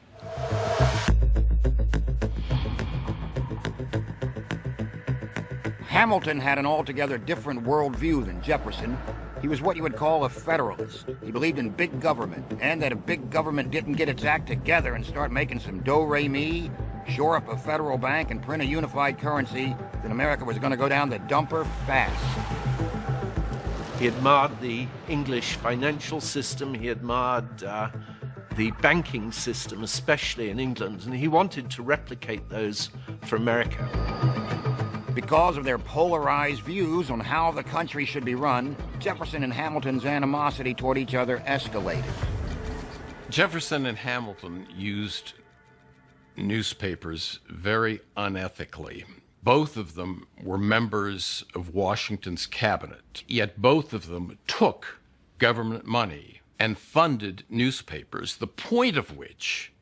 Hamilton had an altogether different worldview than Jefferson. He was what you would call a federalist. He believed in big government, and that if big government didn't get its act together and start making some do-re-mi, shore up a federal bank and print a unified currency, then America was going to go down the dumper fast. He admired the English financial system. He admired the banking system, especially in England, and he wanted to replicate those for America. Because of their polarized views on how the country should be run, Jefferson and Hamilton's animosity toward each other escalated. Jefferson and Hamilton used newspapers very unethically. Both of them were members of Washington's cabinet, yet both of them took government money and funded newspapers, the point of which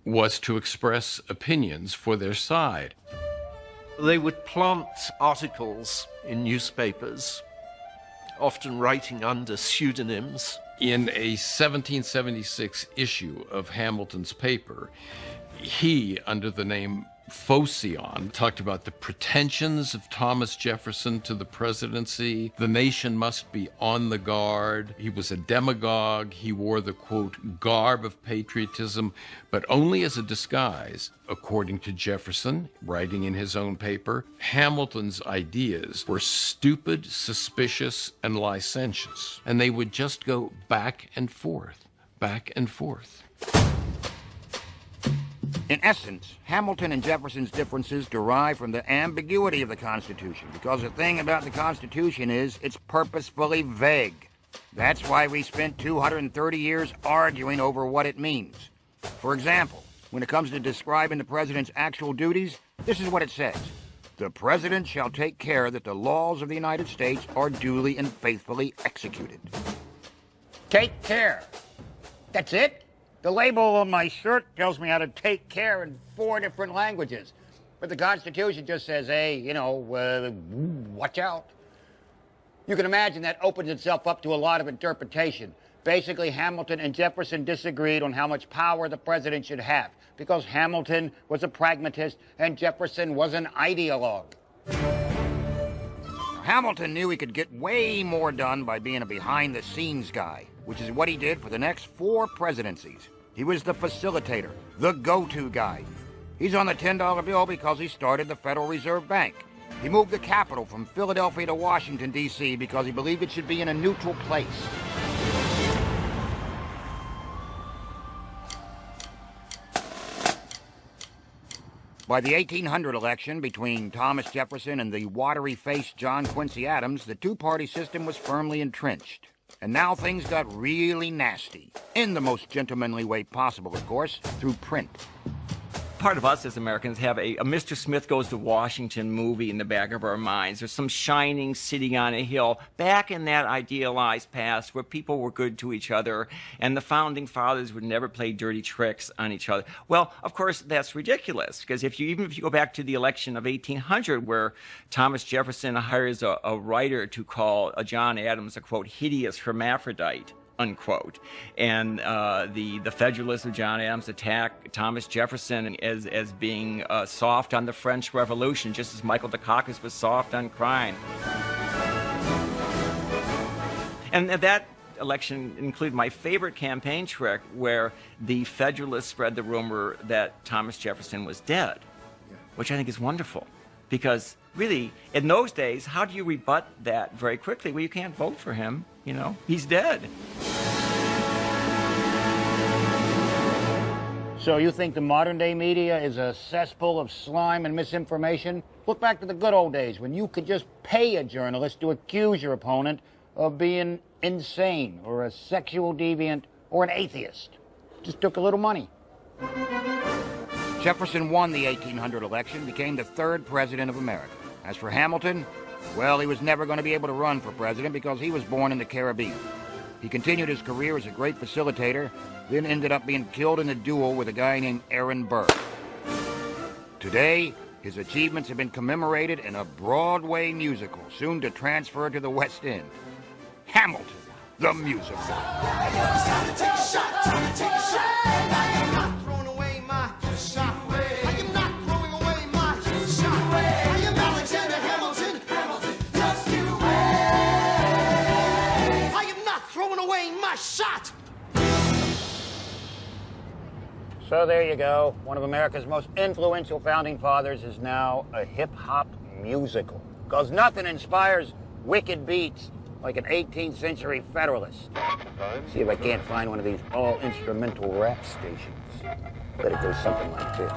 was to express opinions for their side. They would plant articles in newspapers, often writing under pseudonyms. In a 1776 issue of Hamilton's paper, he, under the name Phocion, talked about the pretensions of Thomas Jefferson to the presidency. The nation must be on the guard. He was a demagogue. He wore the, quote, garb of patriotism, but only as a disguise. According to Jefferson, writing in his own paper, Hamilton's ideas were stupid, suspicious, and licentious, and they would just go back and forth, back and forth. In essence, Hamilton and Jefferson's differences derive from the ambiguity of the Constitution, because the thing about the Constitution is it's purposefully vague. That's why we spent 230 years arguing over what it means. For example, when it comes to describing the president's actual duties, this is what it says. The president shall take care that the laws of the United States are duly and faithfully executed. Take care. That's it? The label on my shirt tells me how to take care in 4 different languages. But the Constitution just says, hey, watch out. You can imagine that opens itself up to a lot of interpretation. Basically, Hamilton and Jefferson disagreed on how much power the president should have, because Hamilton was a pragmatist and Jefferson was an ideologue. Hamilton knew he could get way more done by being a behind-the-scenes guy, which is what he did for the next 4 presidencies. He was the facilitator, the go-to guy. He's on the $10 bill because he started the Federal Reserve Bank. He moved the capital from Philadelphia to Washington, D.C. because he believed it should be in a neutral place. By the 1800 election between Thomas Jefferson and the watery-faced John Quincy Adams, the two-party system was firmly entrenched. And now things got really nasty. In the most gentlemanly way possible, of course, through print. Part of us as Americans have a Mr. Smith Goes to Washington movie in the back of our minds. There's some shining city on a hill back in that idealized past where people were good to each other and the founding fathers would never play dirty tricks on each other. Well, of course, that's ridiculous because even if you go back to the election of 1800 where Thomas Jefferson hires a writer to call John Adams a, quote, hideous hermaphrodite, unquote. And the Federalists of John Adams attack Thomas Jefferson as being soft on the French Revolution, just as Michael Dukakis was soft on crime. And that election included my favorite campaign trick where the Federalists spread the rumor that Thomas Jefferson was dead, which I think is wonderful. Because really, in those days, how do you rebut that very quickly? Well, you can't vote for him. You know, he's dead. So you think the modern-day media is a cesspool of slime and misinformation? Look back to the good old days when you could just pay a journalist to accuse your opponent of being insane or a sexual deviant or an atheist. Just took a little money. Jefferson won the 1800 election, became the 3rd president of America. As for Hamilton, well, he was never going to be able to run for president because he was born in the Caribbean. He continued his career as a great facilitator, then ended up being killed in a duel with a guy named Aaron Burr. Today, his achievements have been commemorated in a Broadway musical, soon to transfer to the West End. Hamilton, the musical. Time to take a shot, time to take a shot. I am not throwing away my shot. I am not throwing away my shot. I am Alexander Hamilton. Hamilton, just you wait. I am not throwing away my shot. So there you go. One of America's most influential founding fathers is now a hip-hop musical. Because nothing inspires wicked beats like an 18th century Federalist. See if I can't find one of these all-instrumental rap stations. Bet it goes something like this.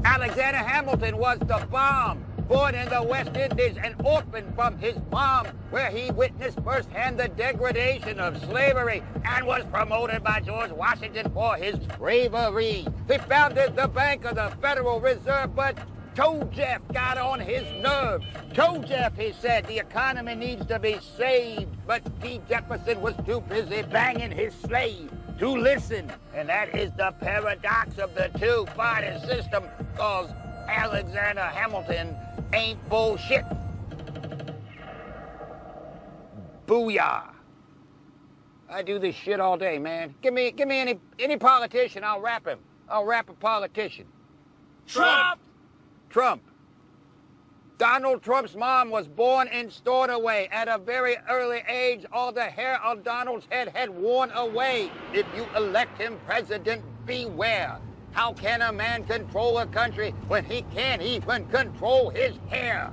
Alexander Hamilton was the bomb. Born in the West Indies and orphaned from his mom, where he witnessed firsthand the degradation of slavery and was promoted by George Washington for his bravery. He founded the Bank of the Federal Reserve, but Toe Jeff got on his nerves. Toe Jeff, he said, the economy needs to be saved, but T. Jefferson was too busy banging his slave to listen. And that is the paradox of the two-party system, because Alexander Hamilton ain't bullshit. Booyah. I do this shit all day, man. Give me any politician, I'll rap him. I'll rap a politician. Trump! Trump. Donald Trump's mom was born in Stornoway. At a very early age, all the hair on Donald's head had worn away. If you elect him president, beware. How can a man control a country when he can't even control his hair?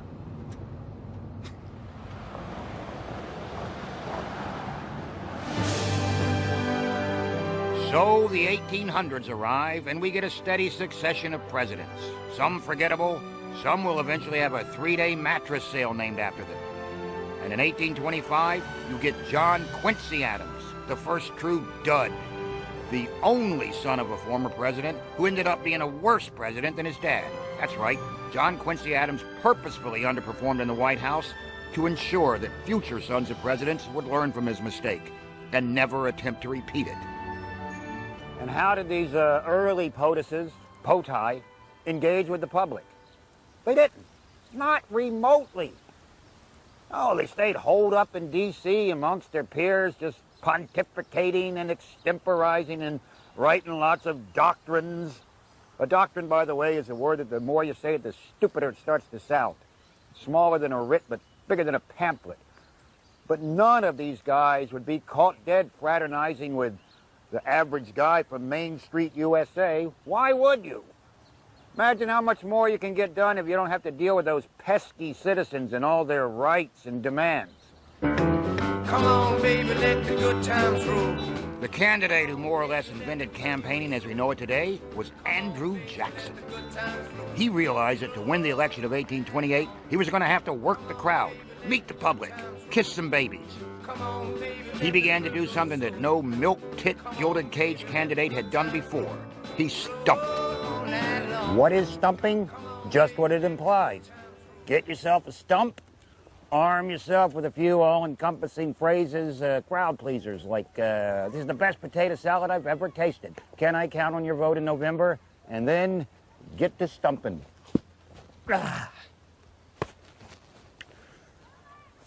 So the 1800s arrive, and we get a steady succession of presidents. Some forgettable, some will eventually have a 3-day mattress sale named after them. And in 1825, you get John Quincy Adams, the first true dud. the only son of a former president who ended up being a worse president than his dad. That's right, John Quincy Adams purposefully underperformed in the White House to ensure that future sons of presidents would learn from his mistake and never attempt to repeat it. And how did these early POTUS, engage with the public? They didn't. Not remotely. Oh, they stayed holed up in D.C. amongst their peers, just pontificating and extemporizing and writing lots of doctrines. A doctrine, by the way, is a word that the more you say it, the stupider it starts to sound. Smaller than a writ, but bigger than a pamphlet. But none of these guys would be caught dead fraternizing with the average guy from Main Street, USA. Why would you? Imagine how much more you can get done if you don't have to deal with those pesky citizens and all their rights and demands. Come on, baby, let the good times roll. The candidate who more or less invented campaigning as we know it today was Andrew Jackson. He realized that to win the election of 1828, he was going to have to work the crowd, meet the public, kiss some babies. He began to do something that no milk-tit, gilded cage candidate had done before. He stumped. What is stumping? Just what it implies. Get yourself a stump, arm yourself with a few all-encompassing phrases, crowd pleasers, like, this is the best potato salad I've ever tasted. Can I count on your vote in November? And then get to stumping.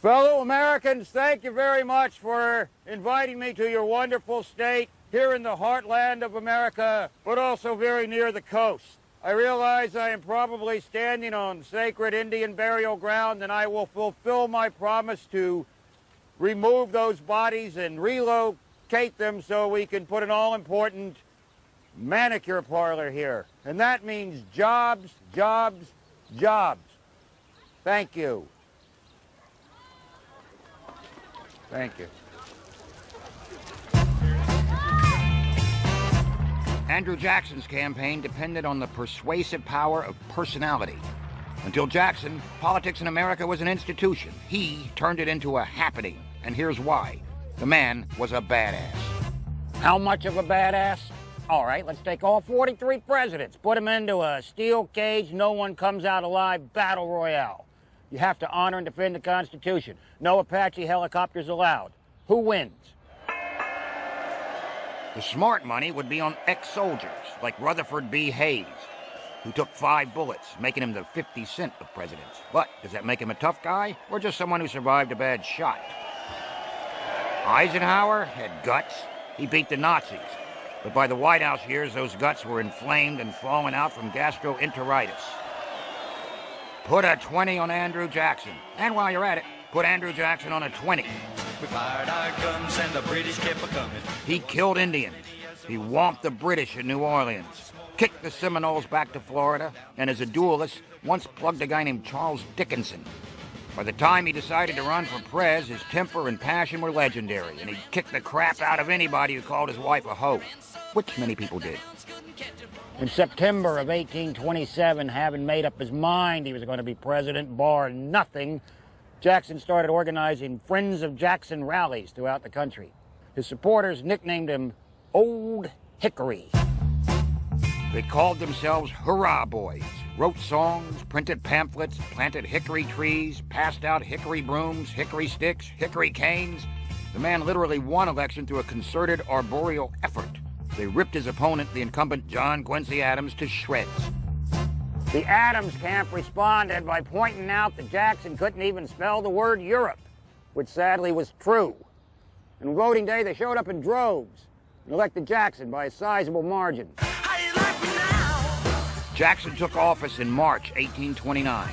Fellow Americans, thank you very much for inviting me to your wonderful state here in the heartland of America, but also very near the coast. I realize I am probably standing on sacred Indian burial ground, and I will fulfill my promise to remove those bodies and relocate them so we can put an all-important manicure parlor here. And that means jobs, jobs, jobs. Thank you. Thank you. Andrew Jackson's campaign depended on the persuasive power of personality. Until Jackson, politics in America was an institution. He turned it into a happening, and here's why. The man was a badass. How much of a badass? All right, let's take all 43 presidents, put them into a steel cage, no one comes out alive, battle royale. You have to honor and defend the Constitution. No Apache helicopters allowed. Who wins? The smart money would be on ex-soldiers, like Rutherford B. Hayes, who took 5 bullets, making him the 50 Cent of presidents. But does that make him a tough guy, or just someone who survived a bad shot? Eisenhower had guts. He beat the Nazis. But by the White House years, those guts were inflamed and falling out from gastroenteritis. Put a 20 on Andrew Jackson. And while you're at it, put Andrew Jackson on a 20. We fired our guns and the British kept a-coming. He killed Indians. He whomped the British in New Orleans, kicked the Seminoles back to Florida, and as a duelist, once plugged a guy named Charles Dickinson. By the time he decided to run for prez, his temper and passion were legendary, and he'd kick the crap out of anybody who called his wife a hoe, which many people did. In September of 1827, having made up his mind he was going to be president, bar nothing, Jackson started organizing Friends of Jackson rallies throughout the country. His supporters nicknamed him Old Hickory. They called themselves Hurrah Boys, wrote songs, printed pamphlets, planted hickory trees, passed out hickory brooms, hickory sticks, hickory canes. The man literally won election through a concerted arboreal effort. They ripped his opponent, the incumbent John Quincy Adams, to shreds. The Adams camp responded by pointing out that Jackson couldn't even spell the word Europe, which sadly was true. And voting day, they showed up in droves and elected Jackson by a sizable margin. Jackson took office in March 1829.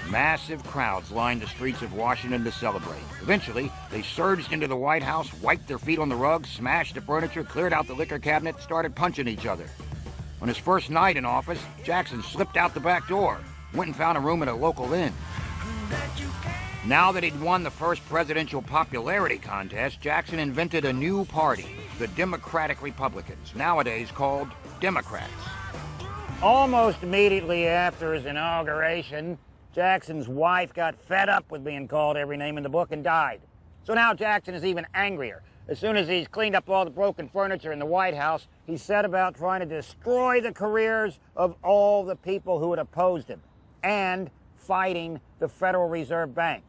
Massive crowds lined the streets of Washington to celebrate. Eventually, they surged into the White House, wiped their feet on the rug, smashed the furniture, cleared out the liquor cabinet, started punching each other. On his first night in office, Jackson slipped out the back door, went and found a room at a local inn. Now that he'd won the first presidential popularity contest, Jackson invented a new party, the Democratic Republicans, nowadays called Democrats. Almost immediately after his inauguration, Jackson's wife got fed up with being called every name in the book and died. So now Jackson is even angrier. As soon as he's cleaned up all the broken furniture in the White House, he set about trying to destroy the careers of all the people who had opposed him and fighting the Federal Reserve Bank,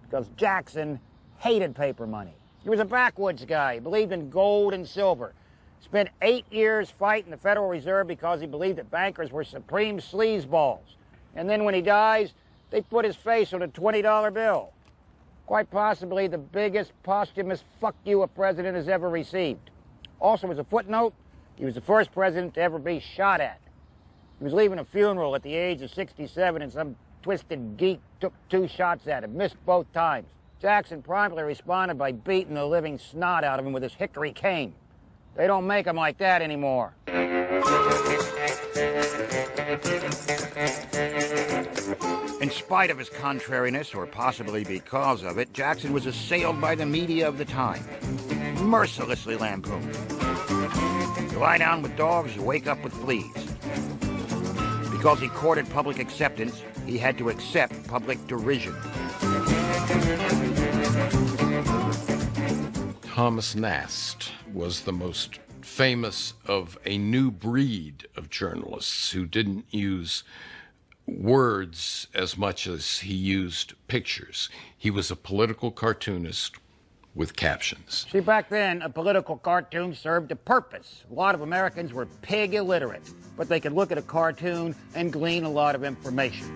because Jackson hated paper money. He was a backwoods guy. He believed in gold and silver. Spent 8 years fighting the Federal Reserve because he believed that bankers were supreme sleazeballs. And then when he dies, they put his face on a $20 bill. Quite possibly the biggest posthumous fuck you a president has ever received. Also, as a footnote, he was the first president to ever be shot at. He was leaving a funeral at the age of 67 and some twisted geek took 2 shots at him, missed both times. Jackson promptly responded by beating the living snot out of him with his hickory cane. They don't make them like that anymore. In spite of his contrariness, or possibly because of it, Jackson was assailed by the media of the time, mercilessly lampooned. You lie down with dogs, you wake up with fleas. Because he courted public acceptance, he had to accept public derision. Thomas Nast was the most famous of a new breed of journalists who didn't use words as much as he used pictures. He was a political cartoonist with captions. See, back then, a political cartoon served a purpose. A lot of Americans were pig illiterate, but they could look at a cartoon and glean a lot of information.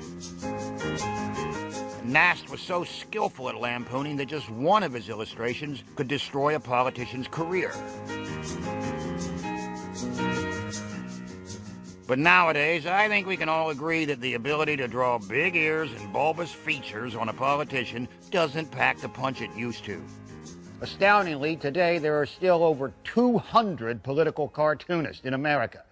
Nast was so skillful at lampooning that just one of his illustrations could destroy a politician's career. But nowadays, I think we can all agree that the ability to draw big ears and bulbous features on a politician doesn't pack the punch it used to. Astoundingly, today there are still over 200 political cartoonists in America.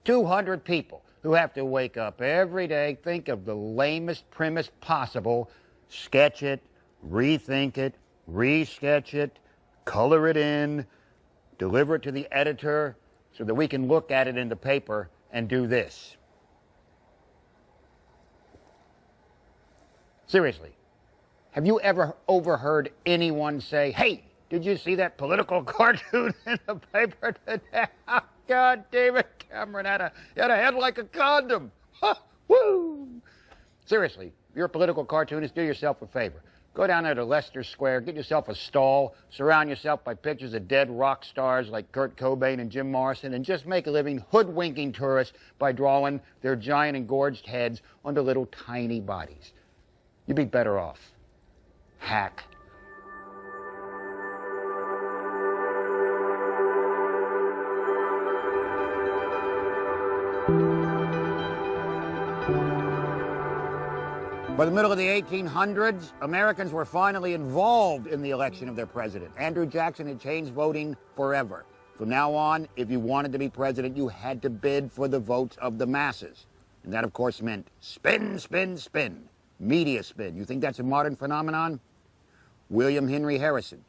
200 people who have to wake up every day, think of the lamest premise possible, sketch it, rethink it, re-sketch it, color it in, deliver it to the editor so that we can look at it in the paper and do this. Seriously, have you ever overheard anyone say, "Hey, did you see that political cartoon in the paper today? God, David Cameron had a head like a condom. Huh, woo!" Seriously, if you're a political cartoonist, do yourself a favor. Go down there to Leicester Square, get yourself a stall, surround yourself by pictures of dead rock stars like Kurt Cobain and Jim Morrison, and just make a living hoodwinking tourists by drawing their giant engorged heads onto little tiny bodies. You'd be better off. Hack. By the middle of the 1800s, Americans were finally involved in the election of their president. Andrew Jackson had changed voting forever. From now on, if you wanted to be president, you had to bid for the votes of the masses. And that, of course, meant spin, spin, spin. Media spin. You think that's a modern phenomenon? William Henry Harrison,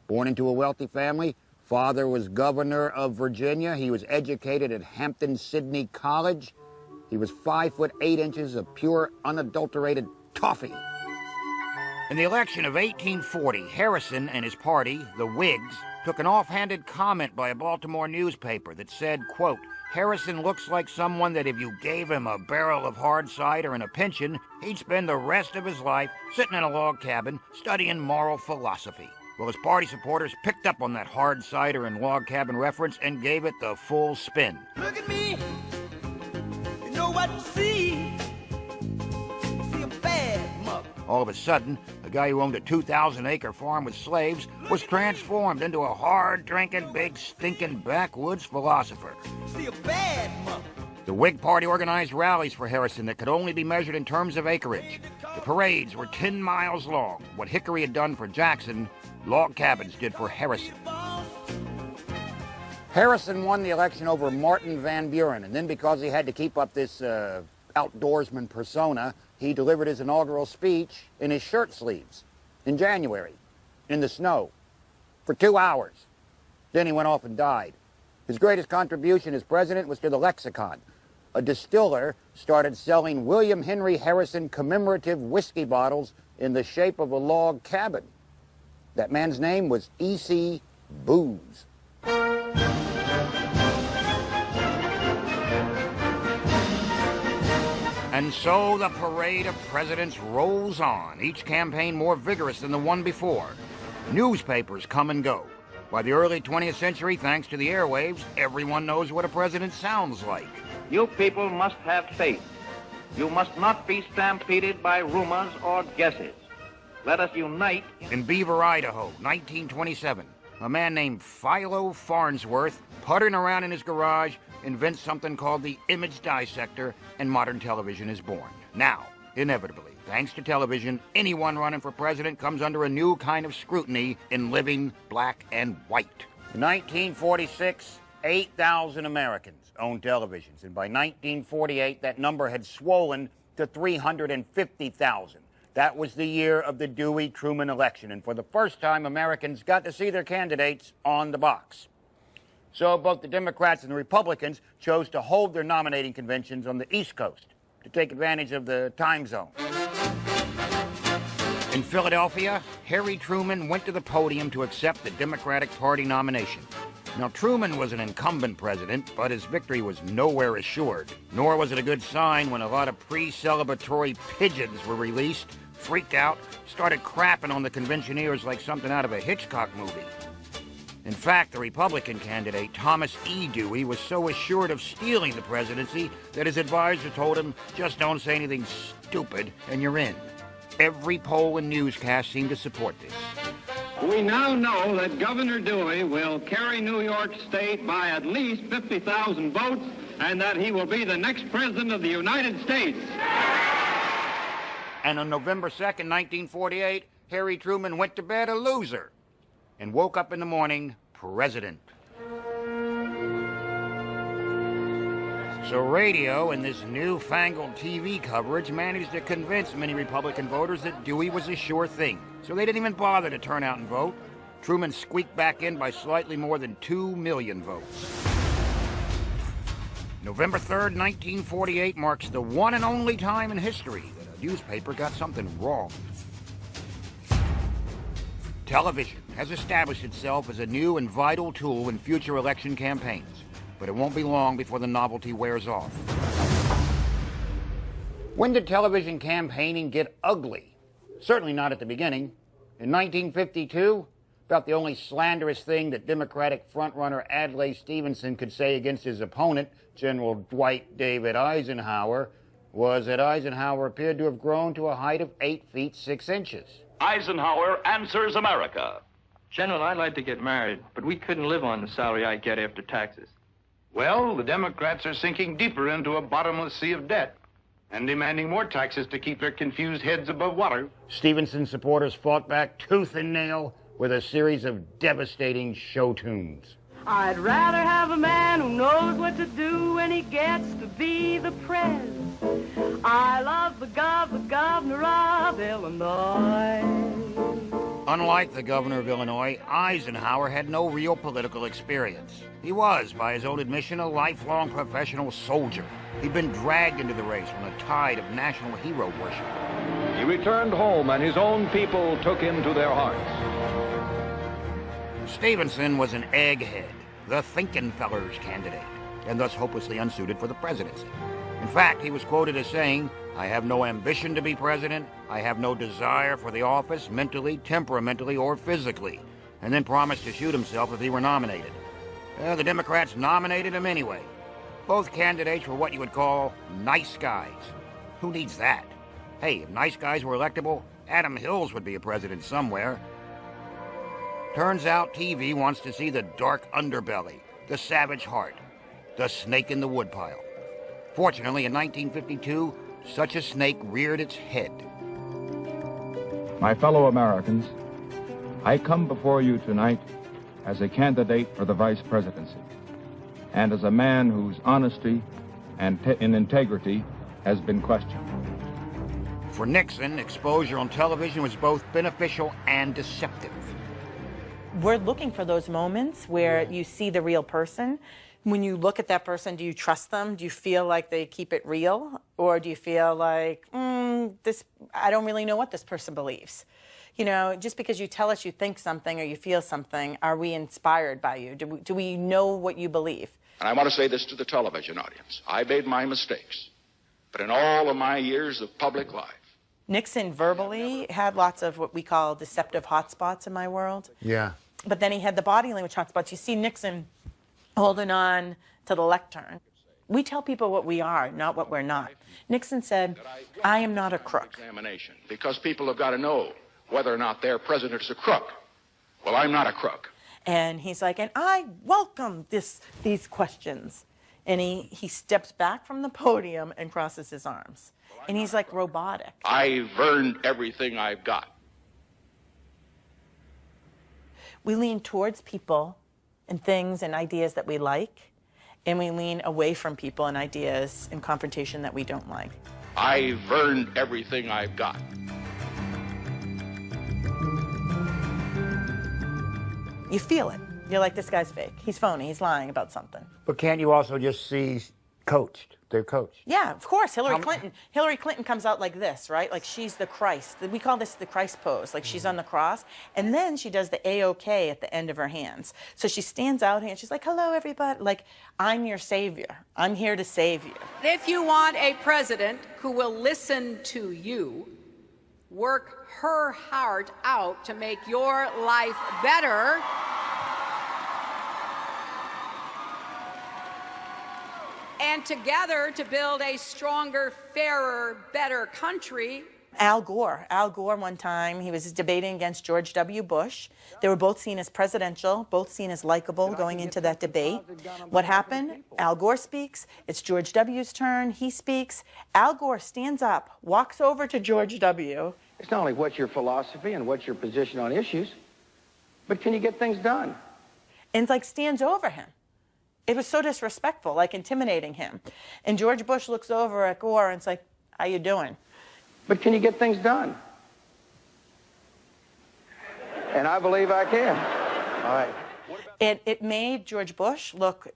born into a wealthy family. Father was governor of Virginia. He was educated at Hampton-Sydney College. He was 5'8" of pure, unadulterated toffee. In the election of 1840, Harrison and his party, the Whigs, took an offhanded comment by a Baltimore newspaper that said, quote, "Harrison looks like someone that if you gave him a barrel of hard cider and a pension, he'd spend the rest of his life sitting in a log cabin studying moral philosophy." Well, his party supporters picked up on that hard cider and log cabin reference and gave it the full spin. Look at me. You know what you see. See a bad mother. All of a sudden, a guy who owned a 2,000-acre farm with slaves was transformed into a hard-drinking, big, stinking backwoods philosopher. See a bad mother. The Whig Party organized rallies for Harrison that could only be measured in terms of acreage. The parades were 10 miles long. What Hickory had done for Jackson, log cabins did for Harrison. Harrison won the election over Martin Van Buren, and then because he had to keep up this outdoorsman persona, he delivered his inaugural speech in his shirt sleeves in January, in the snow, for 2 hours. Then he went off and died. His greatest contribution as president was to the lexicon. A distiller started selling William Henry Harrison commemorative whiskey bottles in the shape of a log cabin. That man's name was E.C. booze. And so the parade of presidents rolls on, each campaign more vigorous than the one before. Newspapers come and go. By the early 20th century, thanks to the airwaves, everyone knows what a president sounds like. You people must have faith. You must not be stampeded by rumors or guesses. Let us unite. In Beaver, Idaho, 1927, a man named Philo Farnsworth, puttering around in his garage, invents something called the image dissector, and modern television is born. Now, inevitably, thanks to television, anyone running for president comes under a new kind of scrutiny in living black and white. In 1946, 8,000 Americans owned televisions, and by 1948, that number had swollen to 350,000. That was the year of the Dewey-Truman election, and for the first time, Americans got to see their candidates on the box. So both the Democrats and the Republicans chose to hold their nominating conventions on the East Coast to take advantage of the time zone. In Philadelphia, Harry Truman went to the podium to accept the Democratic Party nomination. Now, Truman was an incumbent president, but his victory was nowhere assured. Nor was it a good sign when a lot of pre-celebratory pigeons were released, freaked out, started crapping on the conventioneers like something out of a Hitchcock movie. In fact, the Republican candidate, Thomas E. Dewey, was so assured of stealing the presidency that his advisor told him, just don't say anything stupid and you're in. Every poll and newscast seemed to support this. We now know that Governor Dewey will carry New York State by at least 50,000 votes and that he will be the next president of the United States. And on November 2nd, 1948, Harry Truman went to bed a loser and woke up in the morning president. So radio and this newfangled TV coverage managed to convince many Republican voters that Dewey was a sure thing. So they didn't even bother to turn out and vote. Truman squeaked back in by slightly more than 2 million votes. November 3rd, 1948 marks the one and only time in history that a newspaper got something wrong. Television has established itself as a new and vital tool in future election campaigns, but it won't be long before the novelty wears off. When did television campaigning get ugly? Certainly not at the beginning. In 1952, about the only slanderous thing that Democratic frontrunner Adlai Stevenson could say against his opponent, General Dwight David Eisenhower, was that Eisenhower appeared to have grown to a height of 8 feet 6 inches. Eisenhower answers America. General, I'd like to get married, but we couldn't live on the salary I get after taxes. Well, the Democrats are sinking deeper into a bottomless sea of debt and demanding more taxes to keep their confused heads above water. Stevenson supporters fought back tooth and nail with a series of devastating show tunes. I'd rather have a man who knows what to do when he gets to be the prez. I love the governor of Illinois. Unlike the governor of Illinois, Eisenhower had no real political experience. He was, by his own admission, a lifelong professional soldier. He'd been dragged into the race on a tide of national hero worship. He returned home and his own people took him to their hearts. Stevenson was an egghead, the thinking fellers candidate, and thus hopelessly unsuited for the presidency. In fact, he was quoted as saying, "I have no ambition to be president, I have no desire for the office mentally, temperamentally, or physically," and then promised to shoot himself if he were nominated. The Democrats nominated him anyway. Both candidates were what you would call nice guys. Who needs that? Hey, if nice guys were electable, Adam Hills would be a president somewhere. Turns out TV wants to see the dark underbelly, the savage heart, the snake in the woodpile. Fortunately, in 1952, such a snake reared its head. My fellow Americans, I come before you tonight as a candidate for the vice presidency and as a man whose honesty and integrity has been questioned. For Nixon, exposure on television was both beneficial and deceptive. We're looking for those moments where you see the real person. When you look at that person, do you trust them? Do you feel like they keep it real? Or do you feel like, I don't really know what this person believes? You know, just because you tell us you think something or you feel something, are we inspired by you? Do we know what you believe? And I want to say this to the television audience. I made my mistakes, but in all of my years of public life, Nixon verbally had lots of what we call deceptive hotspots in my world. Yeah. But then he had the body language hotspots. You see Nixon holding on to the lectern. We tell people what we are, not what we're not. Nixon said, I am not a crook. Examination, because people have got to know whether or not their president's a crook. Well, I'm not a crook. And he's like, and I welcome these questions. And he steps back from the podium and crosses his arms. And he's like robotic. I've earned everything I've got. We lean towards people and things and ideas that we like, and we lean away from people and ideas and confrontation that we don't like. I've earned everything I've got. You feel it. You're like, this guy's fake. He's phony. He's lying about something. But can't you also just see coached? They're coached. Yeah, of course. Hillary Clinton. Hillary Clinton comes out like this, right? Like she's the Christ. We call this the Christ pose. Like she's on the cross. And then she does the A-OK at the end of her hands. So she stands out here and she's like, hello, everybody. Like, I'm your savior. I'm here to save you. If you want a president who will listen to you, work her heart out to make your life better, and together to build a stronger, fairer, better country. Al Gore one time, he was debating against George W. Bush. They were both seen as presidential, both seen as likable going into that debate. What happened? Al Gore speaks. It's George W.'s turn. He speaks. Al Gore stands up, walks over to George W. It's not only what's your philosophy and what's your position on issues, but can you get things done? And like stands over him. It was so disrespectful, like intimidating him. And George Bush looks over at Gore and it's like, how you doing? But can you get things done? And I believe I can. All right. It made George Bush look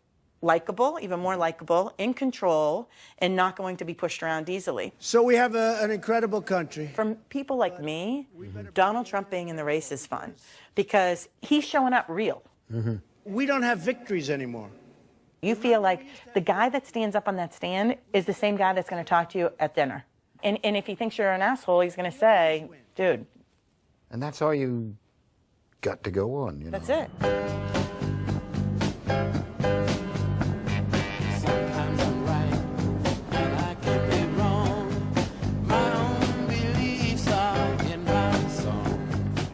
likable, even more likable, in control, and not going to be pushed around easily. So we have an incredible country. For people like me, Donald Trump being in the race is fun because he's showing up real. Mm-hmm. We don't have victories anymore. You feel like the guy that stands up on that stand is the same guy that's going to talk to you at dinner. And if he thinks you're an asshole, he's going to say, dude. And that's all you got to go on, you know. That's it.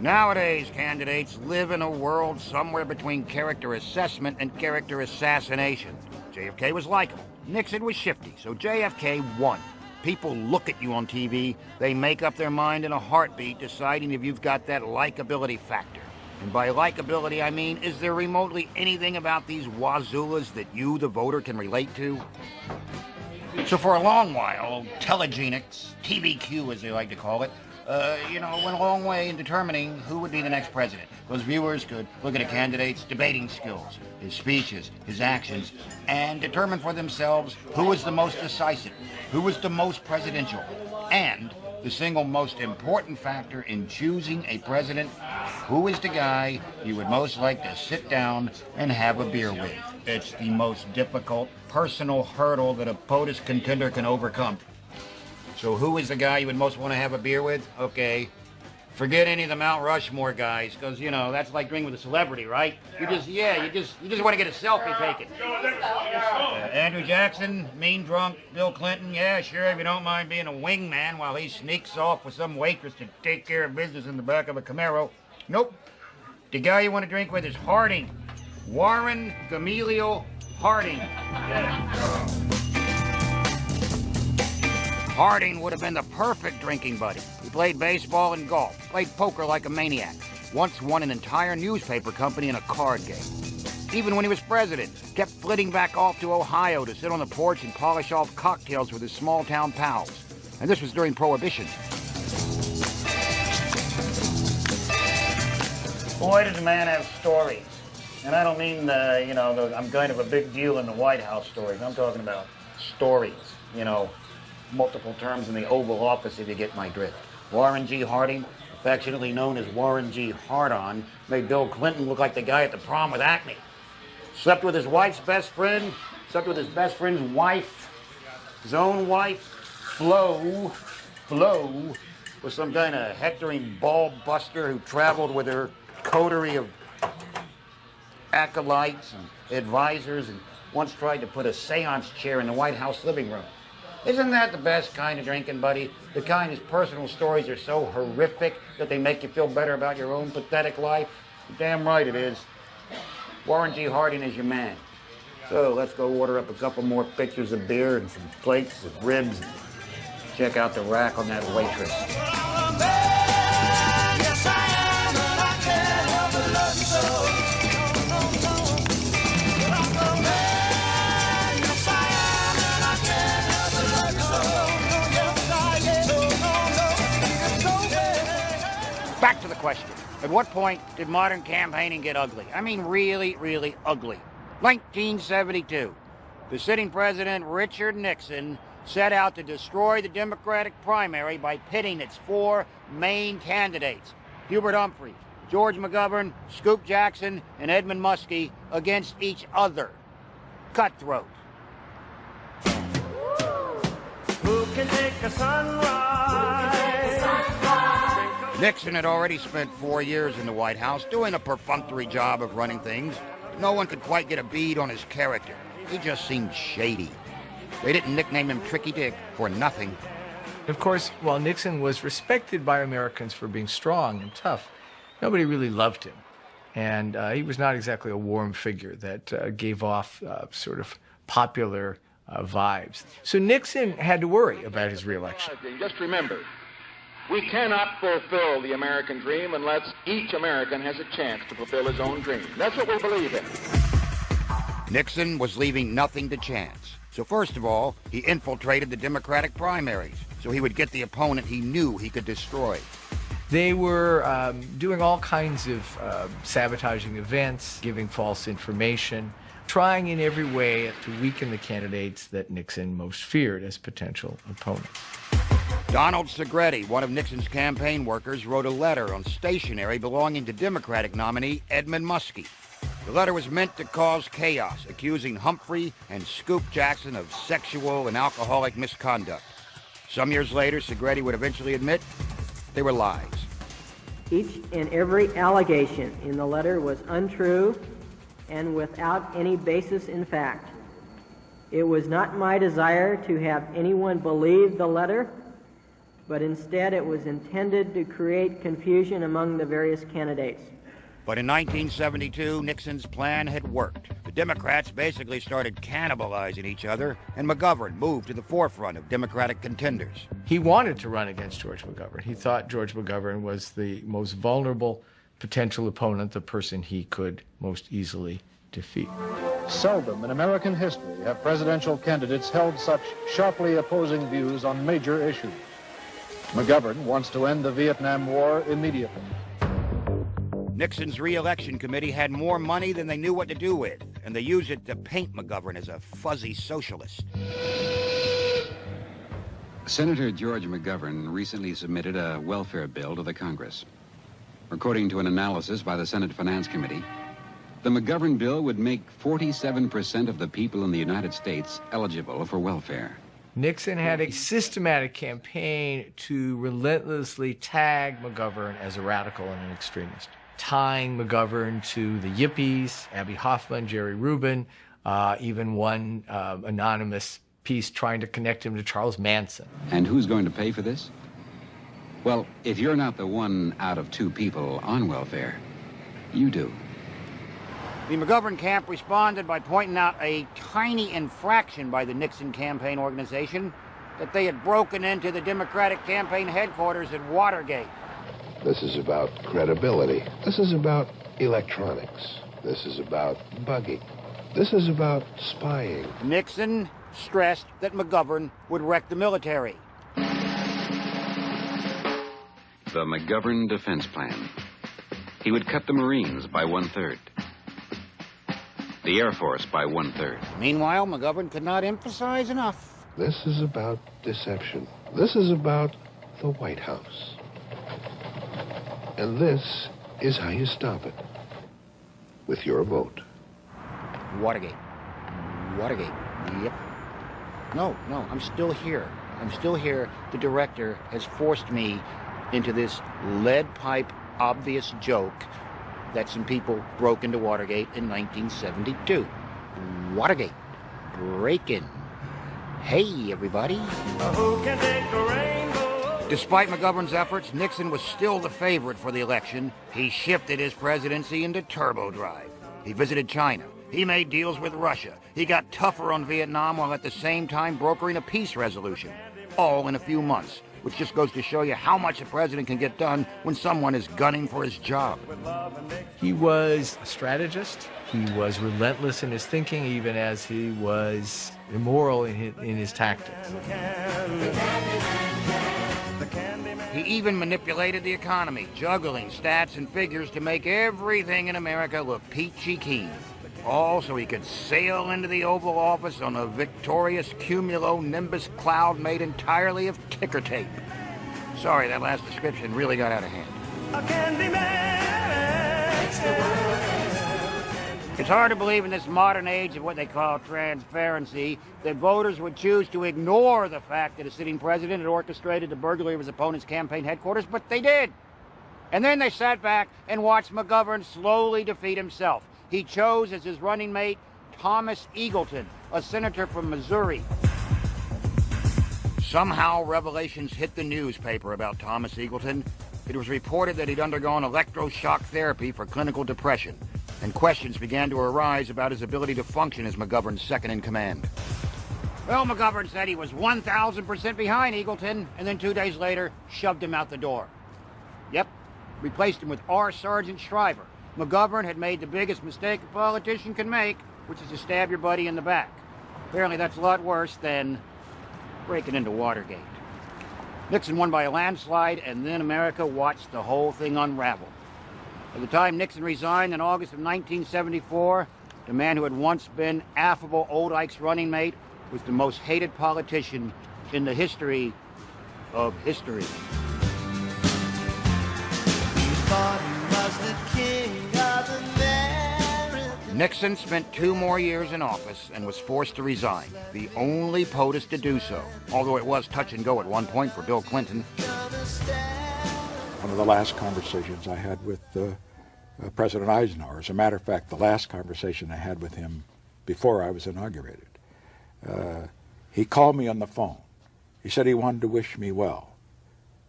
Nowadays, candidates live in a world somewhere between character assessment and character assassination. JFK was likable. Nixon was shifty, so JFK won. People look at you on TV, they make up their mind in a heartbeat, deciding if you've got that likability factor. And by likability, I mean, is there remotely anything about these wazoolas that you, the voter, can relate to? So for a long while, telegenics, TVQ as they like to call it, went a long way in determining who would be the next president. Because viewers could look at a candidate's debating skills, his speeches, his actions, and determine for themselves who was the most decisive, who was the most presidential, and the single most important factor in choosing a president, who is the guy you would most like to sit down and have a beer with. It's the most difficult personal hurdle that a POTUS contender can overcome. So who is the guy you would most want to have a beer with? Okay, forget any of the Mount Rushmore guys, because, that's like drinking with a celebrity, right? You just want to get a selfie taken. Andrew Jackson, mean drunk, Bill Clinton, yeah, sure, if you don't mind being a wingman while he sneaks off with some waitress to take care of business in the back of a Camaro. Nope. The guy you want to drink with is Harding. Warren Gamaliel Harding. Harding would have been the perfect drinking buddy. He played baseball and golf, played poker like a maniac, once won an entire newspaper company in a card game. Even when he was president, kept flitting back off to Ohio to sit on the porch and polish off cocktails with his small-town pals. And this was during Prohibition. Boy, does a man have stories. And I don't mean, I'm kind of a big deal in the White House stories. I'm talking about stories, multiple terms in the Oval Office, if you get my drift. Warren G. Harding, affectionately known as Warren G. Hard-On, made Bill Clinton look like the guy at the prom with acne. Slept with his wife's best friend, slept with his best friend's wife, his own wife. Flo was some kind of hectoring ball buster who traveled with her coterie of acolytes and advisors and once tried to put a seance chair in the White House living room. Isn't that the best kind of drinking, buddy? The kind whose personal stories are so horrific that they make you feel better about your own pathetic life? Damn right it is. Warren G. Harding is your man. So let's go order up a couple more pitchers of beer and some plates of ribs. Check out the rack on that waitress. Back to the question. At what point did modern campaigning get ugly? I mean, really, really ugly. 1972. The sitting president, Richard Nixon, set out to destroy the Democratic primary by pitting its four main candidates, Hubert Humphrey, George McGovern, Scoop Jackson, and Edmund Muskie, against each other. Cutthroat. Who can take a sunrise? Nixon had already spent 4 years in the White House doing a perfunctory job of running things. No one could quite get a bead on his character. He just seemed shady. They didn't nickname him Tricky Dick for nothing. Of course, while Nixon was respected by Americans for being strong and tough, nobody really loved him. And he was not exactly a warm figure that gave off sort of popular vibes. So Nixon had to worry about his reelection. Just remember, we cannot fulfill the American dream unless each American has a chance to fulfill his own dream. That's what we believe in. Nixon was leaving nothing to chance. So first of all, he infiltrated the Democratic primaries so he would get the opponent he knew he could destroy. They were doing all kinds of sabotaging events, giving false information, trying in every way to weaken the candidates that Nixon most feared as potential opponents. Donald Segretti, one of Nixon's campaign workers, wrote a letter on stationery belonging to Democratic nominee Edmund Muskie. The letter was meant to cause chaos, accusing Humphrey and Scoop Jackson of sexual and alcoholic misconduct. Some years later, Segretti would eventually admit they were lies. Each and every allegation in the letter was untrue and without any basis in fact. It was not my desire to have anyone believe the letter, but instead it was intended to create confusion among the various candidates. But in 1972, Nixon's plan had worked. The Democrats basically started cannibalizing each other, and McGovern moved to the forefront of Democratic contenders. He wanted to run against George McGovern. He thought George McGovern was the most vulnerable potential opponent, the person he could most easily defeat. Seldom in American history have presidential candidates held such sharply opposing views on major issues. McGovern wants to end the Vietnam War immediately. Nixon's re-election committee had more money than they knew what to do with, and they used it to paint McGovern as a fuzzy socialist. Senator George McGovern recently submitted a welfare bill to the Congress. According to an analysis by the Senate Finance Committee, the McGovern bill would make 47% of the people in the United States eligible for welfare. Nixon had a systematic campaign to relentlessly tag McGovern as a radical and an extremist, tying McGovern to the Yippies, Abby Hoffman, Jerry Rubin, even one anonymous piece trying to connect him to Charles Manson. And who's going to pay for this? Well, if you're not the one out of two people on welfare, you do. The McGovern camp responded by pointing out a tiny infraction by the Nixon campaign organization that they had broken into the Democratic campaign headquarters at Watergate. This is about credibility. This is about electronics. This is about bugging. This is about spying. Nixon stressed that McGovern would wreck the military. The McGovern Defense Plan. He would cut the Marines by 1/3. The Air Force by 1/3. Meanwhile, McGovern could not emphasize enough. This is about deception. This is about the White House. And this is how you stop it. With your vote. Watergate. Watergate. Yep. No, I'm still here. I'm still here. The director has forced me into this lead pipe obvious joke that some people broke into Watergate in 1972. Watergate. Break-in. Hey, everybody. Who can take the rainbow? Despite McGovern's efforts, Nixon was still the favorite for the election. He shifted his presidency into turbo drive. He visited China. He made deals with Russia. He got tougher on Vietnam while at the same time brokering a peace resolution. All in a few months, which just goes to show you how much a president can get done when someone is gunning for his job. He was a strategist. He was relentless in his thinking, even as he was immoral in his tactics. He even manipulated the economy, juggling stats and figures to make everything in America look peachy keen. All so he could sail into the Oval Office on a victorious cumulonimbus cloud made entirely of ticker tape. Sorry, that last description really got out of hand. It's hard to believe in this modern age of what they call transparency that voters would choose to ignore the fact that a sitting president had orchestrated the burglary of his opponent's campaign headquarters, but they did. And then they sat back and watched McGovern slowly defeat himself. He chose as his running mate Thomas Eagleton, a senator from Missouri. Somehow revelations hit the newspaper about Thomas Eagleton. It was reported that he'd undergone electroshock therapy for clinical depression, and questions began to arise about his ability to function as McGovern's second-in-command. Well, McGovern said he was 1,000% behind Eagleton, and then 2 days later, shoved him out the door. Yep, replaced him with R. Sergeant Shriver. McGovern had made the biggest mistake a politician can make, which is to stab your buddy in the back. Apparently that's a lot worse than breaking into Watergate. Nixon won by a landslide, and then America watched the whole thing unravel. By the time Nixon resigned in August of 1974, the man who had once been affable Old Ike's running mate was the most hated politician in the history of history. Nixon spent 2 more years in office and was forced to resign, the only POTUS to do so, although it was touch and go at one point for Bill Clinton. One of the last conversations I had with President Eisenhower, as a matter of fact, the last conversation I had with him before I was inaugurated, he called me on the phone. He said he wanted to wish me well.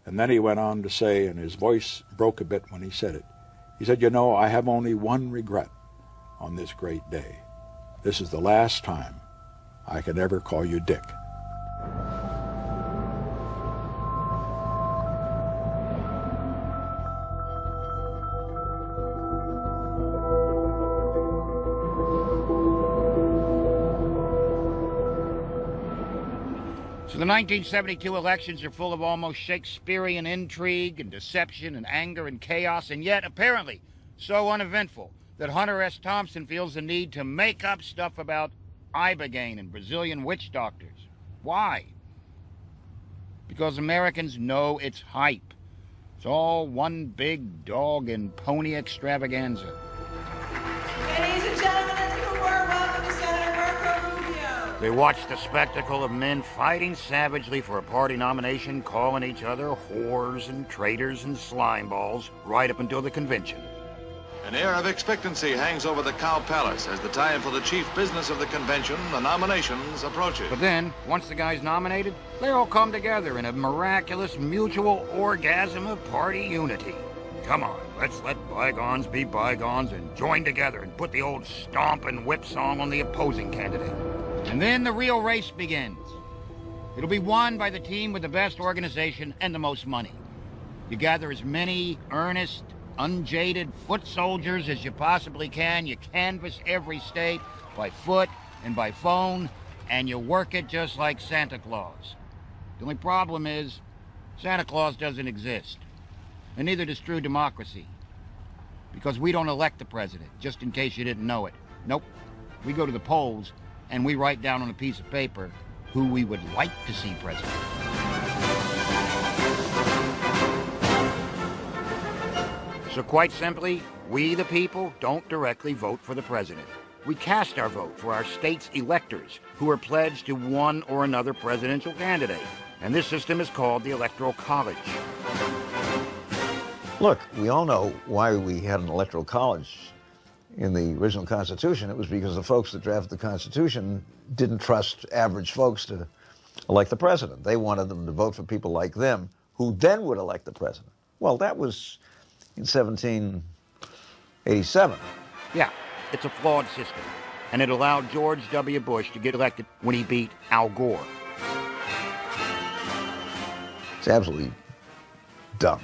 And then he went on to say, and his voice broke a bit when he said it, he said, "You know, I have only one regret on this great day. This is the last time I can ever call you Dick." So the 1972 elections are full of almost Shakespearean intrigue and deception and anger and chaos, and yet apparently so uneventful that Hunter S. Thompson feels the need to make up stuff about ibogaine and Brazilian witch doctors. Why? Because Americans know it's hype. It's all one big dog and pony extravaganza. Ladies and gentlemen, let's give a warm welcome to Senator Marco Rubio. They watch the spectacle of men fighting savagely for a party nomination, calling each other whores and traitors and slimeballs right up until the convention. An air of expectancy hangs over the Cow Palace as the time for the chief business of the convention, the nominations, approaches. But then, once the guy's nominated, they all come together in a miraculous mutual orgasm of party unity. Come on, let's let bygones be bygones and join together and put the old stomp and whip song on the opposing candidate. And then the real race begins. It'll be won by the team with the best organization and the most money. You gather as many earnest, unjaded foot soldiers as you possibly can. You canvass every state by foot and by phone, and you work it just like Santa Claus. The only problem is Santa Claus doesn't exist, and neither does true democracy, because we don't elect the president, just in case you didn't know it. Nope, we go to the polls and we write down on a piece of paper who we would like to see president. So quite simply, we the people don't directly vote for the president. We cast our vote for our state's electors, who are pledged to one or another presidential candidate. And this system is called the Electoral College. Look, we all know why we had an Electoral College in the original Constitution. It was because the folks that drafted the Constitution didn't trust average folks to elect the president. They wanted them to vote for people like them, who then would elect the president. Well, that was in 1787. Yeah, it's a flawed system, and it allowed George W. Bush to get elected when he beat Al Gore. It's absolutely dumb.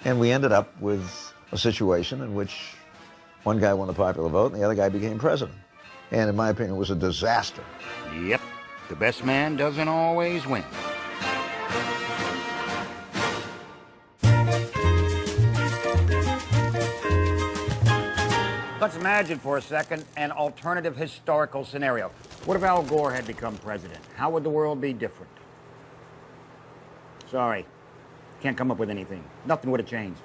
And we ended up with a situation in which one guy won the popular vote and the other guy became president. And in my opinion, it was a disaster. Yep, the best man doesn't always win. Let's imagine for a second an alternative historical scenario. What if Al Gore had become president? How would the world be different? Sorry, can't come up with anything. Nothing would have changed.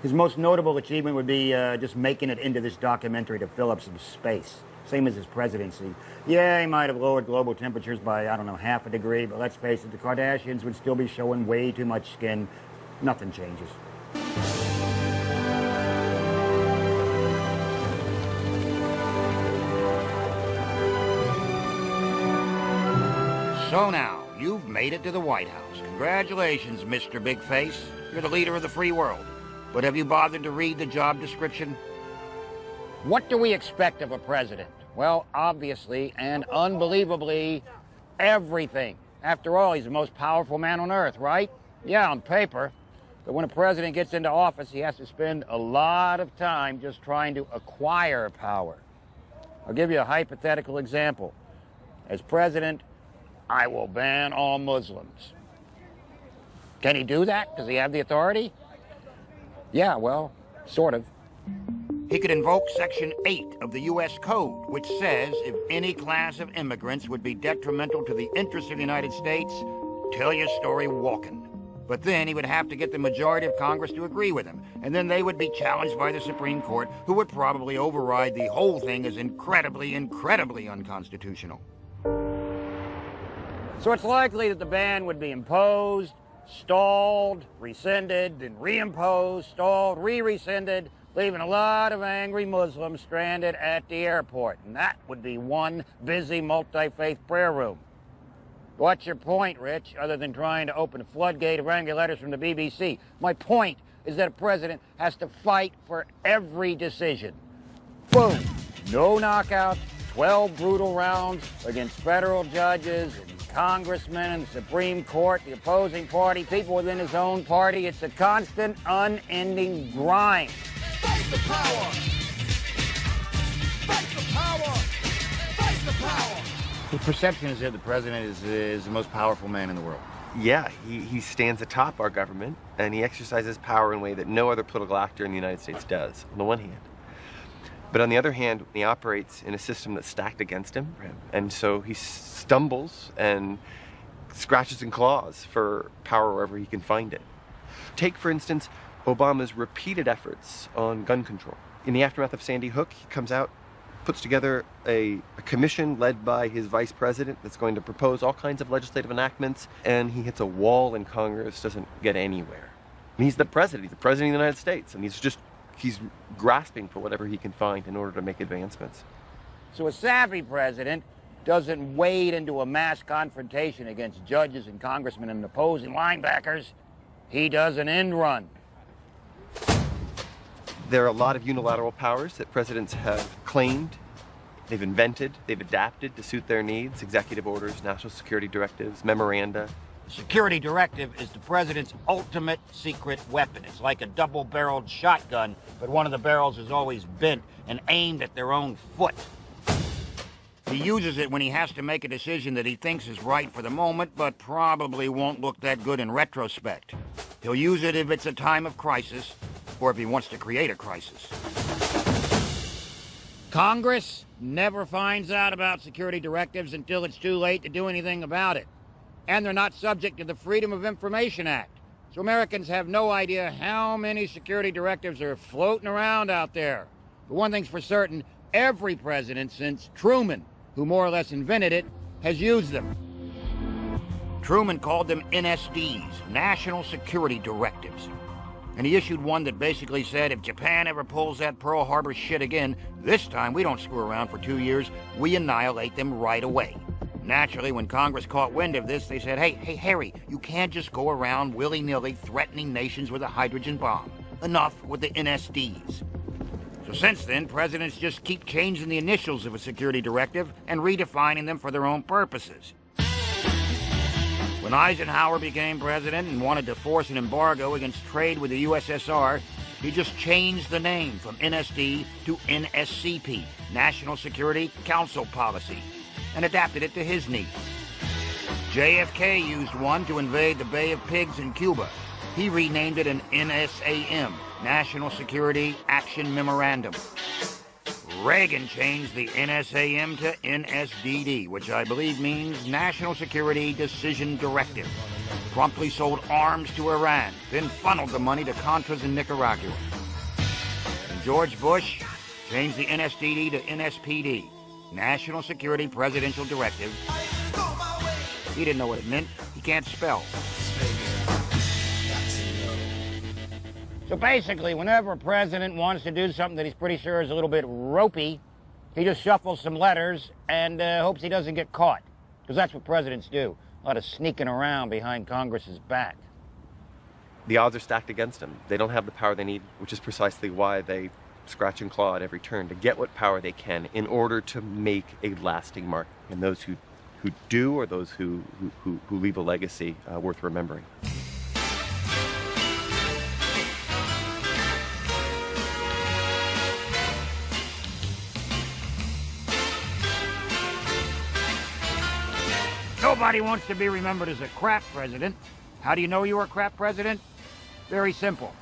His most notable achievement would be just making it into this documentary to fill up some space. Same as his presidency. Yeah, he might have lowered global temperatures by, I don't know, half a degree, but let's face it, the Kardashians would still be showing way too much skin. Nothing changes. So now, you've made it to the White House. Congratulations, Mr. Big Face. You're the leader of the free world. But have you bothered to read the job description? What do we expect of a president? Well, obviously and unbelievably, everything. After all, he's the most powerful man on earth, right? Yeah, on paper. But when a president gets into office, he has to spend a lot of time just trying to acquire power. I'll give you a hypothetical example. As president, I will ban all Muslims. Can he do that? Does he have the authority? Yeah, well, sort of. He could invoke Section 8 of the U.S. Code, which says if any class of immigrants would be detrimental to the interests of the United States, tell your story walking. But then he would have to get the majority of Congress to agree with him, and then they would be challenged by the Supreme Court, who would probably override the whole thing as incredibly, incredibly unconstitutional. So it's likely that the ban would be imposed, stalled, rescinded, then reimposed, stalled, re-rescinded, leaving a lot of angry Muslims stranded at the airport. And that would be one busy multi-faith prayer room. What's your point, Rich, other than trying to open a floodgate of angry letters from the BBC? My point is that a president has to fight for every decision. Boom! No knockouts, 12 brutal rounds against federal judges and congressmen and the Supreme Court, the opposing party, people within his own party. It's a constant, unending grind. Fight the power! Fight the power! Fight the power! The perception is that the president is the most powerful man in the world. Yeah, he stands atop our government, and he exercises power in a way that no other political actor in the United States does, on the one hand. But on the other hand, he operates in a system that's stacked against him, and so he stumbles and scratches and claws for power wherever he can find it. Take, for instance, Obama's repeated efforts on gun control. In the aftermath of Sandy Hook, he comes out, puts together a commission led by his vice president that's going to propose all kinds of legislative enactments, and he hits a wall in Congress, doesn't get anywhere. And he's the president of the United States, and he's grasping for whatever he can find in order to make advancements. So a savvy president doesn't wade into a mass confrontation against judges and congressmen and opposing linebackers. He does an end run. There are a lot of unilateral powers that presidents have claimed, they've invented, they've adapted to suit their needs. Executive orders, national security directives, memoranda. The security directive is the president's ultimate secret weapon. It's like a double-barreled shotgun, but one of the barrels is always bent and aimed at their own foot. He uses it when he has to make a decision that he thinks is right for the moment, but probably won't look that good in retrospect. He'll use it if it's a time of crisis, or if he wants to create a crisis. Congress never finds out about security directives until it's too late to do anything about it. And they're not subject to the Freedom of Information Act. So Americans have no idea how many security directives are floating around out there. But one thing's for certain, every president since Truman, who more or less invented it, has used them. Truman called them NSDs, National Security Directives. And he issued one that basically said, if Japan ever pulls that Pearl Harbor shit again, this time we don't screw around for 2 years, we annihilate them right away. Naturally, when Congress caught wind of this, they said, hey, Harry, you can't just go around willy-nilly threatening nations with a hydrogen bomb. Enough with the NSDs. So since then, presidents just keep changing the initials of a security directive and redefining them for their own purposes. When Eisenhower became president and wanted to force an embargo against trade with the USSR, he just changed the name from NSD to NSCP, National Security Council Policy, and adapted it to his needs. JFK used one to invade the Bay of Pigs in Cuba. He renamed it an NSAM, National Security Action Memorandum. Reagan changed the NSAM to NSDD, which I believe means National Security Decision Directive. Promptly sold arms to Iran, then funneled the money to Contras in Nicaragua. And George Bush changed the NSDD to NSPD, National Security Presidential Directive. He didn't know what it meant. He can't spell. So basically, whenever a president wants to do something that he's pretty sure is a little bit ropey, he just shuffles some letters and hopes he doesn't get caught. Because that's what presidents do. A lot of sneaking around behind Congress's back. The odds are stacked against them. They don't have the power they need, which is precisely why they scratch and claw at every turn to get what power they can in order to make a lasting mark. And those who do, or those who leave a legacy worth remembering. Nobody wants to be remembered as a crap president. How do you know you were a crap president? Very simple.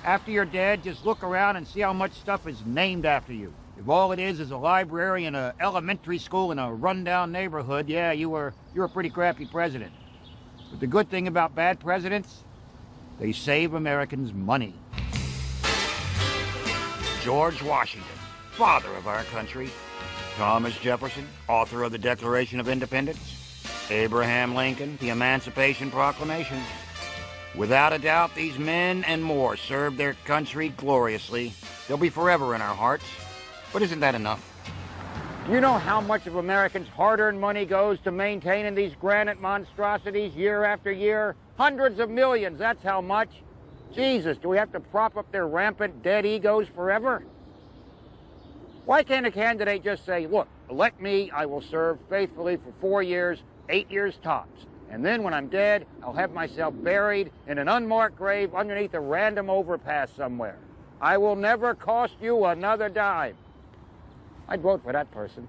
After you're dead, just look around and see how much stuff is named after you. If all it is a library in an elementary school in a rundown neighborhood, yeah, you're a pretty crappy president. But the good thing about bad presidents, they save Americans money. George Washington, father of our country. Thomas Jefferson, author of the Declaration of Independence. Abraham Lincoln, the Emancipation Proclamation. Without a doubt, these men and more served their country gloriously. They'll be forever in our hearts. But isn't that enough? Do you know how much of Americans' hard-earned money goes to maintaining these granite monstrosities year after year? Hundreds of millions, that's how much. Jesus, do we have to prop up their rampant dead egos forever? Why can't a candidate just say, look, elect me, I will serve faithfully for 4 years, 8 years tops. And then when I'm dead, I'll have myself buried in an unmarked grave underneath a random overpass somewhere. I will never cost you another dime. I'd vote for that person.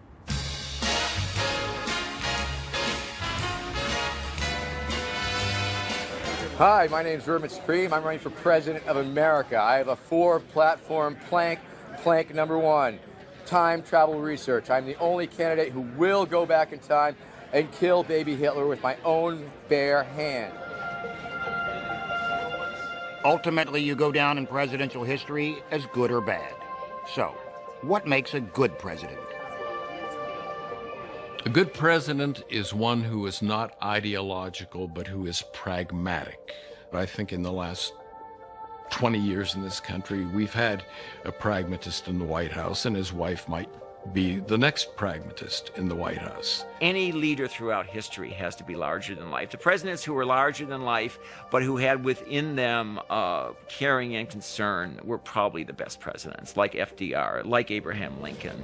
Hi, my name's Vermin Supreme. I'm running for President of America. I have a 4-platform plank. Plank number 1, time travel research. I'm the only candidate who will go back in time and kill baby Hitler with my own bare hand. Ultimately, you go down in presidential history as good or bad. So, what makes a good president? A good president is one who is not ideological, but who is pragmatic. I think in the last 20 years in this country, we've had a pragmatist in the White House, and his wife might be the next pragmatist in the White House. Any leader throughout history has to be larger than life. The presidents who were larger than life, but who had within them caring and concern, were probably the best presidents, like FDR, like Abraham Lincoln.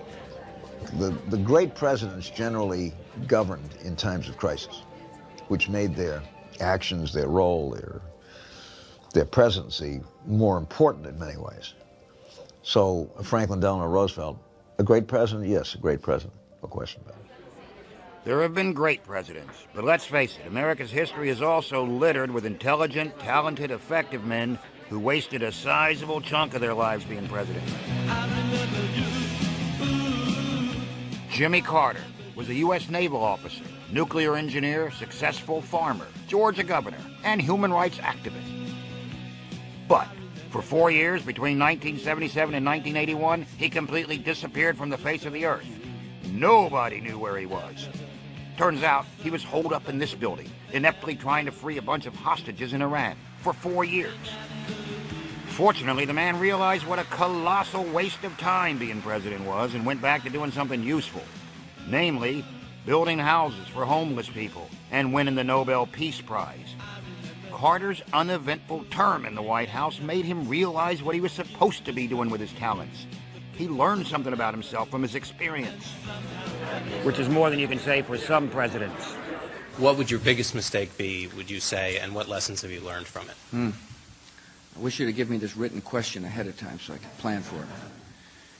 The great presidents generally governed in times of crisis, which made their actions, their role, their presidency more important in many ways. So Franklin Delano Roosevelt, a great president? Yes, a great president. No question about it. There have been great presidents, but let's face it, America's history is also littered with intelligent, talented, effective men who wasted a sizable chunk of their lives being president. Jimmy Carter was a U.S. naval officer, nuclear engineer, successful farmer, Georgia governor, and human rights activist. But for 4 years, between 1977 and 1981, he completely disappeared from the face of the earth. Nobody knew where he was. Turns out he was holed up in this building, ineptly trying to free a bunch of hostages in Iran for 4 years. Fortunately, the man realized what a colossal waste of time being president was and went back to doing something useful. Namely, building houses for homeless people and winning the Nobel Peace Prize. Carter's uneventful term in the White House made him realize what he was supposed to be doing with his talents. He learned something about himself from his experience, which is more than you can say for some presidents. What would your biggest mistake be, would you say, and what lessons have you learned from it? I wish you'd have given me this written question ahead of time so I could plan for it.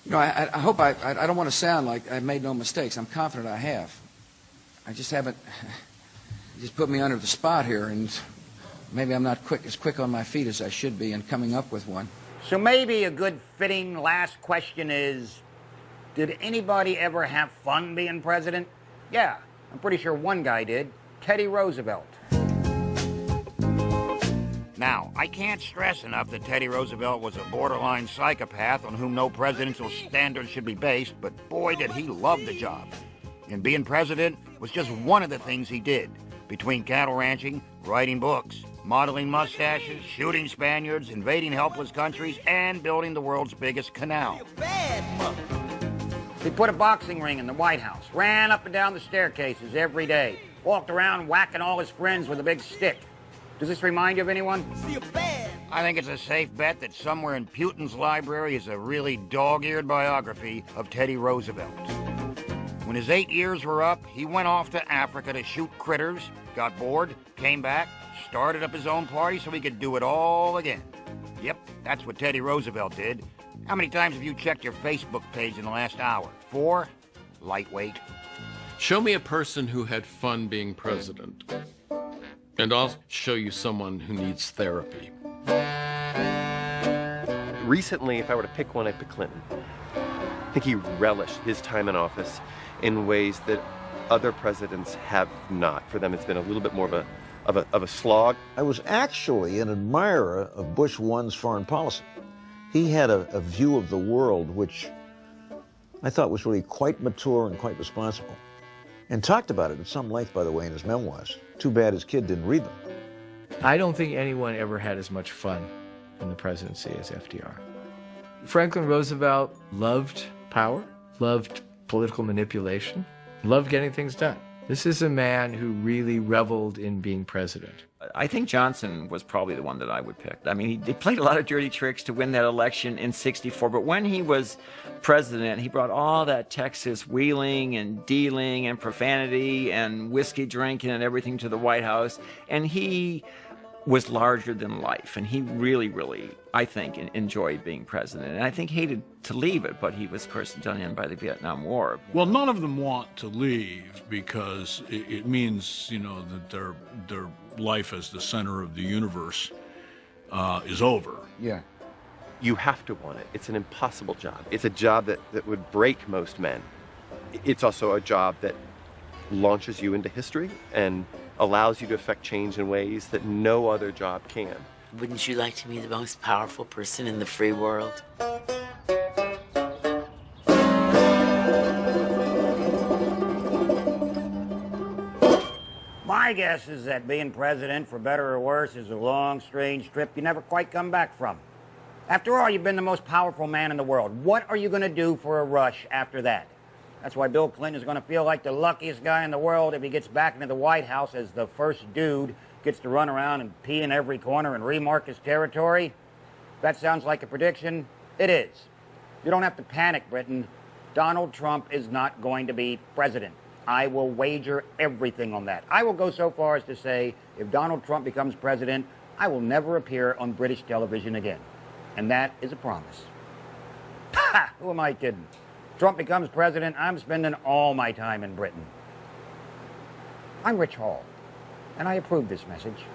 You know, I hope I don't want to sound like I've made no mistakes. I'm confident I have. I just haven't. You just put me under the spot here, and maybe I'm not as quick on my feet as I should be in coming up with one. So maybe a good fitting last question is, did anybody ever have fun being president? Yeah, I'm pretty sure one guy did, Teddy Roosevelt. Now, I can't stress enough that Teddy Roosevelt was a borderline psychopath on whom no presidential standards should be based, but boy did he love the job. And being president was just one of the things he did. Between cattle ranching, writing books, modeling mustaches, shooting Spaniards, invading helpless countries, and building the world's biggest canal. He put a boxing ring in the White House, ran up and down the staircases every day, walked around whacking all his friends with a big stick. Does this remind you of anyone? I think it's a safe bet that somewhere in Putin's library is a really dog-eared biography of Teddy Roosevelt. When his 8 years were up, he went off to Africa to shoot critters, got bored, came back, started up his own party so he could do it all again. Yep, that's what Teddy Roosevelt did. How many times have you checked your Facebook page in the last hour? 4? Lightweight. Show me a person who had fun being president, and I'll show you someone who needs therapy. Recently, if I were to pick one, I'd pick Clinton. I think he relished his time in office in ways that other presidents have not. For them, it's been a little bit more of a slog. I was actually an admirer of Bush I's foreign policy. He had a view of the world which I thought was really quite mature and quite responsible. And talked about it at some length, by the way, in his memoirs. Too bad his kid didn't read them. I don't think anyone ever had as much fun in the presidency as FDR. Franklin Roosevelt loved power, loved political manipulation, loved getting things done. This is a man who really reveled in being president. I think Johnson was probably the one that I would pick. I mean, he played a lot of dirty tricks to win that election in '64, but when he was president, he brought all that Texas wheeling and dealing and profanity and whiskey drinking and everything to the White House, and he was larger than life, and he really, I think, enjoyed being president, and I think hated to leave it, but he was, of course, done in by the Vietnam War. Well, none of them want to leave because it means, you know, that their life as the center of the universe is over. Yeah. You have to want it. It's an impossible job. It's a job that would break most men. It's also a job that launches you into history and allows you to affect change in ways that no other job can. Wouldn't you like to be the most powerful person in the free world? My guess is that being president, for better or worse, is a long, strange trip you never quite come back from. After all, you've been the most powerful man in the world. What are you going to do for a rush after that? That's why Bill Clinton is going to feel like the luckiest guy in the world if he gets back into the White House as the first dude, gets to run around and pee in every corner and remark his territory. If that sounds like a prediction, it is. You don't have to panic, Britain. Donald Trump is not going to be president. I will wager everything on that. I will go so far as to say, if Donald Trump becomes president, I will never appear on British television again. And that is a promise. Ha! Who am I kidding? Trump becomes president, I'm spending all my time in Britain. I'm Rich Hall, and I approve this message.